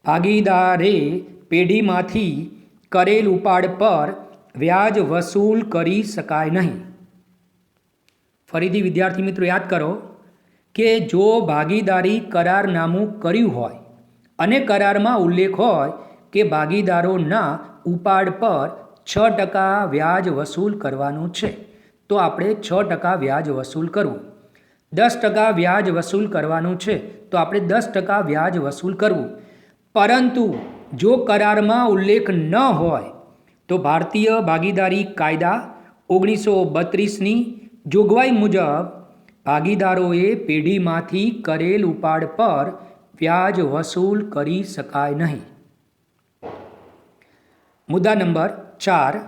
ભાગીદારે પેઢીમાંથી કરેલ ઉપાડ પર વ્યાજ વસૂલ કરી શકાય નહીં. ફરીથી વિદ્યાર્થી મિત્રો યાદ કરો કે જો ભાગીદારી કરારનામું કર્યું હોય અને કરારમાં ઉલ્લેખ હોય કે ભાગીદારોના ઉપાડ પર 6% વ્યાજ વસૂલ કરવાનું છે તો આપણે 6% વ્યાજ વસૂલ કરવું. 10% વ્યાજ વસૂલ કરવાનું છે તો આપણે 10% વ્યાજ વસૂલ કરવું. પરંતુ જો કરારમાં ઉલ્લેખ ન હોય તો ભારતીય ભાગીદારી કાયદા 1932ની જોગવાઈ મુજબ ભાગીદારોએ પેઢીમાંથી કરેલ ઉપાડ પર વ્યાજ વસૂલ કરી શકાય નહીં. મુદ્દા નંબર 4,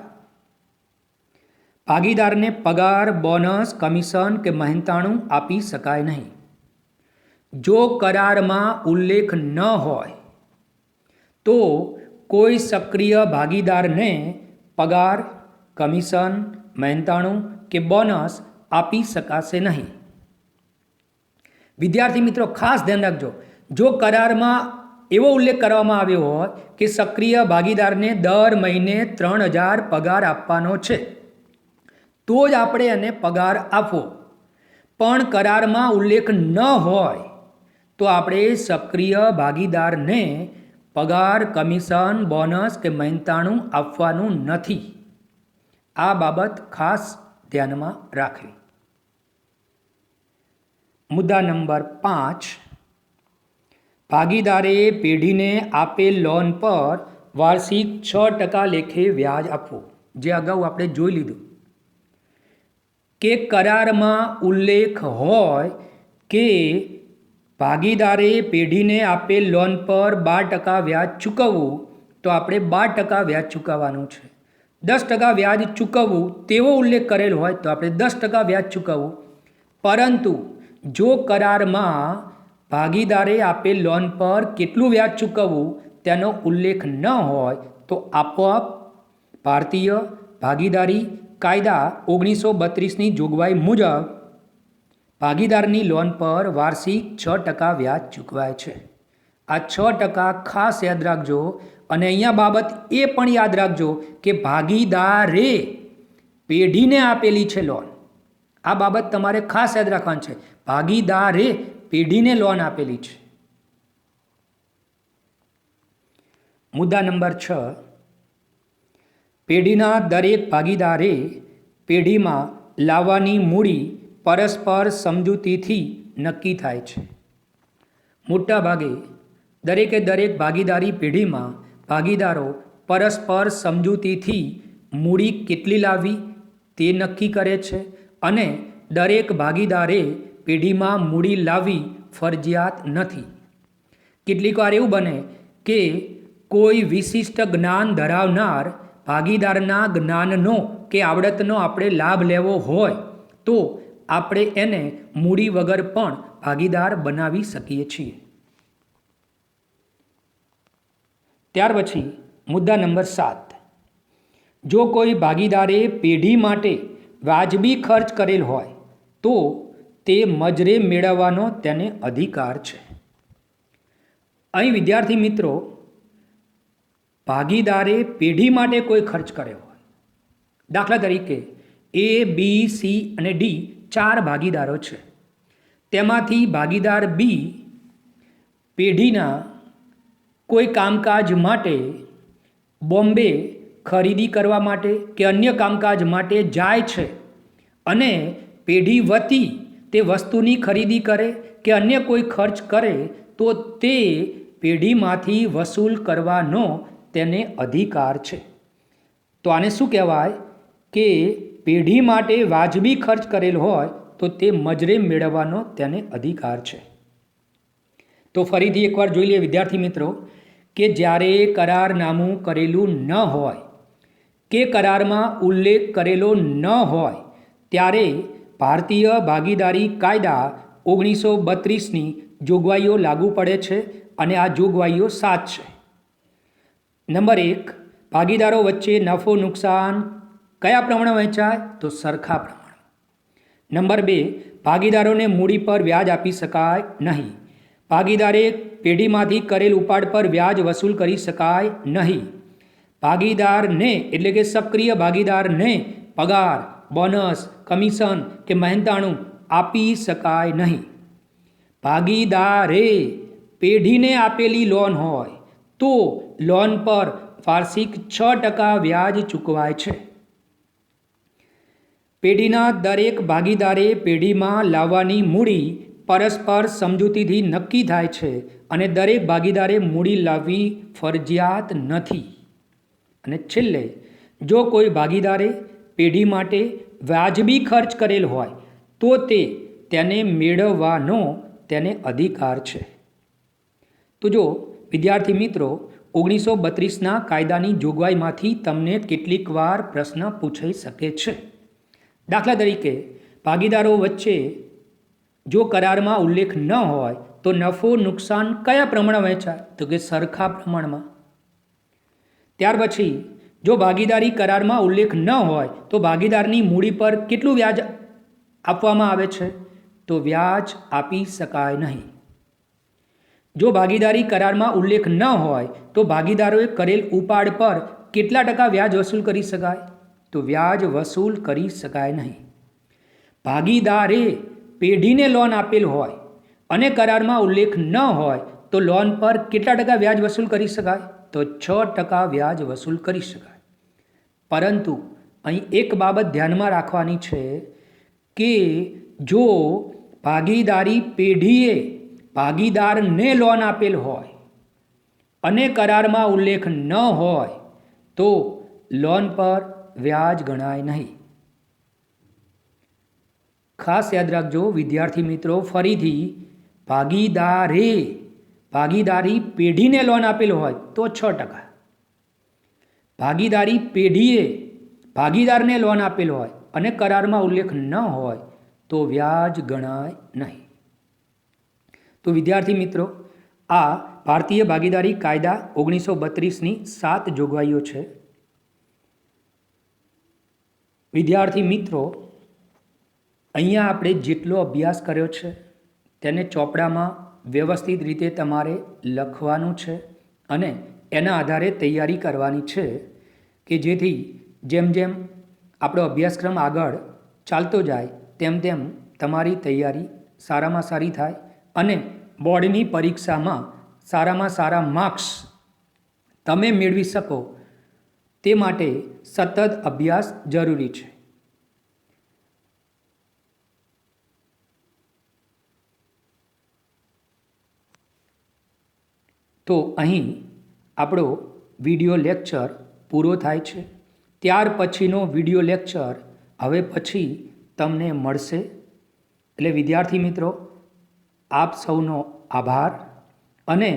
ભાગીદારને પગાર, બોનસ, કમિશન કે મહેનતાણું આપી શકાય નહીં. જો કરારમાં ઉલ્લેખ ન હોય તો કોઈ સક્રિય ભાગીદારને પગાર, કમિશન, મહેનતાણું કે બોનસ આપી શકાશે નહીં. વિદ્યાર્થી મિત્રો ખાસ ધ્યાન રાખજો, જો કરારમાં એવો ઉલ્લેખ કરવામાં આવ્યો હોય કે સક્રિય ભાગીદારને દર મહિને 3000 પગાર આપવાનો છે તો જ આપણે એને પગાર આપવો. પણ કરારમાં ઉલ્લેખ ન હોય તો આપણે સક્રિય ભાગીદારને પગાર, કમિશન, બોનસ કે મહેનતાણું આપવાનું નથી. આ બાબત ખાસ ધ્યાનમાં રાખવી. મુદ્દા નંબર 5, ભાગીદારે પેઢીને આપેલ લોન પર વાર્ષિક 6% લેખે વ્યાજ આપવું. જે અગાઉ આપણે જોઈ લીધું કે કરારમાં ઉલ્લેખ હોય કે ભાગીદારે પેઢીને આપેલ લોન પર 12% વ્યાજ ચૂકવવું તો આપણે 12% વ્યાજ ચૂકવવાનું છે. 10% વ્યાજ ચૂકવવું તેવો ઉલ્લેખ કરેલ હોય તો આપણે 10% વ્યાજ ચૂકવવું. પરંતુ જો કરારમાં ભાગીદારે આપેલ લોન પર કેટલું વ્યાજ ચૂકવવું તેનો ઉલ્લેખ ન હોય તો આપોઆપ ભારતીય ભાગીદારી કાયદા 1932ની જોગવાઈ મુજબ ભાગીદારની લોન પર વાર્ષિક 6% વ્યાજ ચૂકવાય છે. આ 6% ખાસ યાદ રાખજો. અને અહીંયા બાબત એ પણ યાદ રાખજો કે ભાગીદારે પેઢીને આપેલી છે લોન. આ બાબત તમારે ખાસ યાદ રાખવાની છે. ભાગીદારે પેઢીને લોન આપેલી છે. મુદ્દા નંબર 6, પેઢીના દરેક ભાગીદારે પેઢીમાં લાવવાની મૂડી પરસ્પર સમજૂતીથી નક્કી થાય છે. મોટા ભાગે દરેકે દરેક ભાગીદારી પેઢીમાં ભાગીદારો પરસ્પર સમજૂતીથી મૂડી કેટલી લાવવી તે નક્કી કરે છે અને દરેક ભાગીદારે પેઢીમાં મૂડી લાવવી ફરજિયાત નથી. કેટલીક વાર એવું બને કે કોઈ વિશિષ્ટ જ્ઞાન ધરાવનાર ભાગીદારના જ્ઞાનનો કે આવડતનો આપણે લાભ લેવો હોય તો આપણે એને મૂડી વગર પણ ભાગીદાર બનાવી શકીએ છીએ. ત્યાર પછી મુદ્દા નંબર 7, જો કોઈ ભાગીદારે પેઢી માટે વાજબી ખર્ચ કરેલ હોય તો તે મજરે મેળવવાનો તેને અધિકાર છે. અહીં વિદ્યાર્થી મિત્રો ભાગીદારે પેઢી માટે કોઈ ખર્ચ કર્યો હોય, દાખલા તરીકે A, B, C અને D 4 ભાગીદારો છે. તેમાંથી ભાગીદાર B પેઢીના કોઈ કામકાજ માટે બોમ્બે ખરીદી કરવા માટે કે અન્ય કામકાજ માટે જાય છે અને પેઢી વતી તે વસ્તુની ખરીદી કરે કે અન્ય કોઈ ખર્ચ કરે તો તે પેઢીમાંથી વસૂલ કરવાનો તેને અધિકાર છે. તો આને શું કહેવાય કે પેઢી માટે વાજબી ખર્ચ કરેલ હોય તો તે મજરે મેળવવાનો તેને અધિકાર છે. તો ફરીથી એકવાર જોઈ લઈએ વિદ્યાર્થી મિત્રો કે જ્યારે કરારનામું કરેલું ન હોય કે કરારમાં ઉલ્લેખ કરેલો ન હોય ત્યારે ભારતીય ભાગીદારી કાયદા 1932ની જોગવાઈઓ લાગુ પડે છે અને આ જોગવાઈઓ 7 છે. નંબર 1, ભાગીદારો વચ્ચે નફો નુકસાન કયા પ્રમાણે વહેંચાય? તો સરખા પ્રમાણે. નંબર 2, ભાગીદારોને મૂડી પર વ્યાજ આપી શકાય નહીં. ભાગીદારે પેઢીમાંથી કરેલ ઉપાડ પર વ્યાજ વસૂલ કરી શકાય નહીં. ભાગીદારને એટલે કે સક્રિય ભાગીદારને પગાર, બોનસ, કમિશન કે મહેનતાણું આપી શકાય નહીં. ભાગીદારે પેઢીને આપેલી લોન હોય તો લોન પર વાર્ષિક 6% વ્યાજ ચૂકવાય છે. પેઢીના દરેક ભાગીદારે પેઢીમાં લાવવાની મૂડી પરસ્પર સમજૂતીથી નક્કી થાય છે અને દરેક ભાગીદારે મૂડી લાવવી ફરજિયાત નથી. અને છેલ્લે, જો કોઈ ભાગીદારે પેઢી માટે વાજબી ખર્ચ કરેલ હોય તો તેને મેળવવાનો તેને અધિકાર છે. તો જો વિદ્યાર્થી મિત્રો, 1932ના કાયદાની જોગવાઈમાંથી તમને કેટલીક વાર પ્રશ્ન પૂછાઈ શકે છે. દાખલા તરીકે, ભાગીદારો વચ્ચે જો કરારમાં ઉલ્લેખ ન હોય તો નફો નુકસાન કયા પ્રમાણે વહેંચાય? તો કે સરખા પ્રમાણમાં. ત્યાર પછી, જો ભાગીદારી કરારમાં ઉલ્લેખ ન હોય તો ભાગીદારની મૂડી પર કેટલું વ્યાજ આપવામાં આવે છે? તો વ્યાજ આપી શકાય નહીં. જો ભાગીદારી કરારમાં ઉલ્લેખ ન હોય તો ભાગીદારોએ કરેલ ઉપાડ પર કેટલા ટકા વ્યાજ વસૂલ કરી શકાય? તો વ્યાજ વસૂલ કરી શકાય નહીં. ભાગીદારે પેઢીને લોન આપેલ હોય અને કરારમાં ઉલ્લેખ ન હોય તો લોન પર કેટલા ટકા વ્યાજ વસૂલ કરી શકાય? તો 6% વ્યાજ વસૂલ કરી શકાય. પરંતુ અહીં એક બાબત ધ્યાનમાં રાખવાની છે કે જો ભાગીદારી પેઢીએ ભાગીદારને લોન આપેલ હોય અને કરારમાં ઉલ્લેખ ન હોય તો લોન પર વ્યાજ ગણાય નહીં. ખાસ યાદ રાખજો વિદ્યાર્થી મિત્રો, ફરીથી ભાગીદારી પેઢીને લોન આપેલ હોય તો 6%. ભાગીદારી પેઢીએ ભાગીદારને લોન આપેલ હોય અને કરારમાં ઉલ્લેખ ન હોય તો વ્યાજ ગણાય નહીં. તો વિદ્યાર્થી મિત્રો, આ ભારતીય ભાગીદારી કાયદા 1932ની 7 જોગવાઈઓ છે. વિદ્યાર્થી મિત્રો, અહીંયા આપણે જેટલો અભ્યાસ કર્યો છે તેને ચોપડામાં વ્યવસ્થિત રીતે તમારે લખવાનું છે અને એના આધારે તૈયારી કરવાની છે કે જેથી જેમ જેમ આપણો અભ્યાસક્રમ આગળ ચાલતો જાય તેમ તેમ તમારી તૈયારી સારામાં સારી થાય અને બોર્ડની પરીક્ષામાં સારામાં સારા માર્ક્સ તમે મેળવી શકો તે માટે સતત અભ્યાસ જરૂરી છે. તો અહીં આપણો વિડિયો લેક્ચર પૂરો થાય છે. ત્યાર પછીનો વિડિયો લેક્ચર હવે પછી તમને મળશે. એટલે વિદ્યાર્થી મિત્રો, આપ સૌનો આભાર અને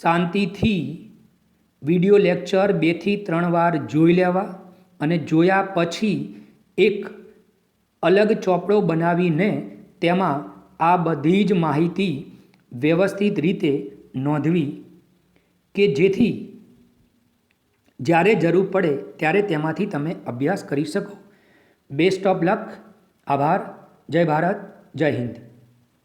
શાંતિથી વિડિયો લેક્ચર 2 થી 3 વાર જોઈ લેવા અને જોયા પછી એક અલગ ચોપડો બનાવીને તેમાં આ બધી જ માહિતી વ્યવસ્થિત રીતે નોંધવી કે જેથી જ્યારે જરૂર પડે ત્યારે તેમાંથી તમે અભ્યાસ કરી શકો. Best of luck. આભાર. જય ભારત. જય હિન્દ.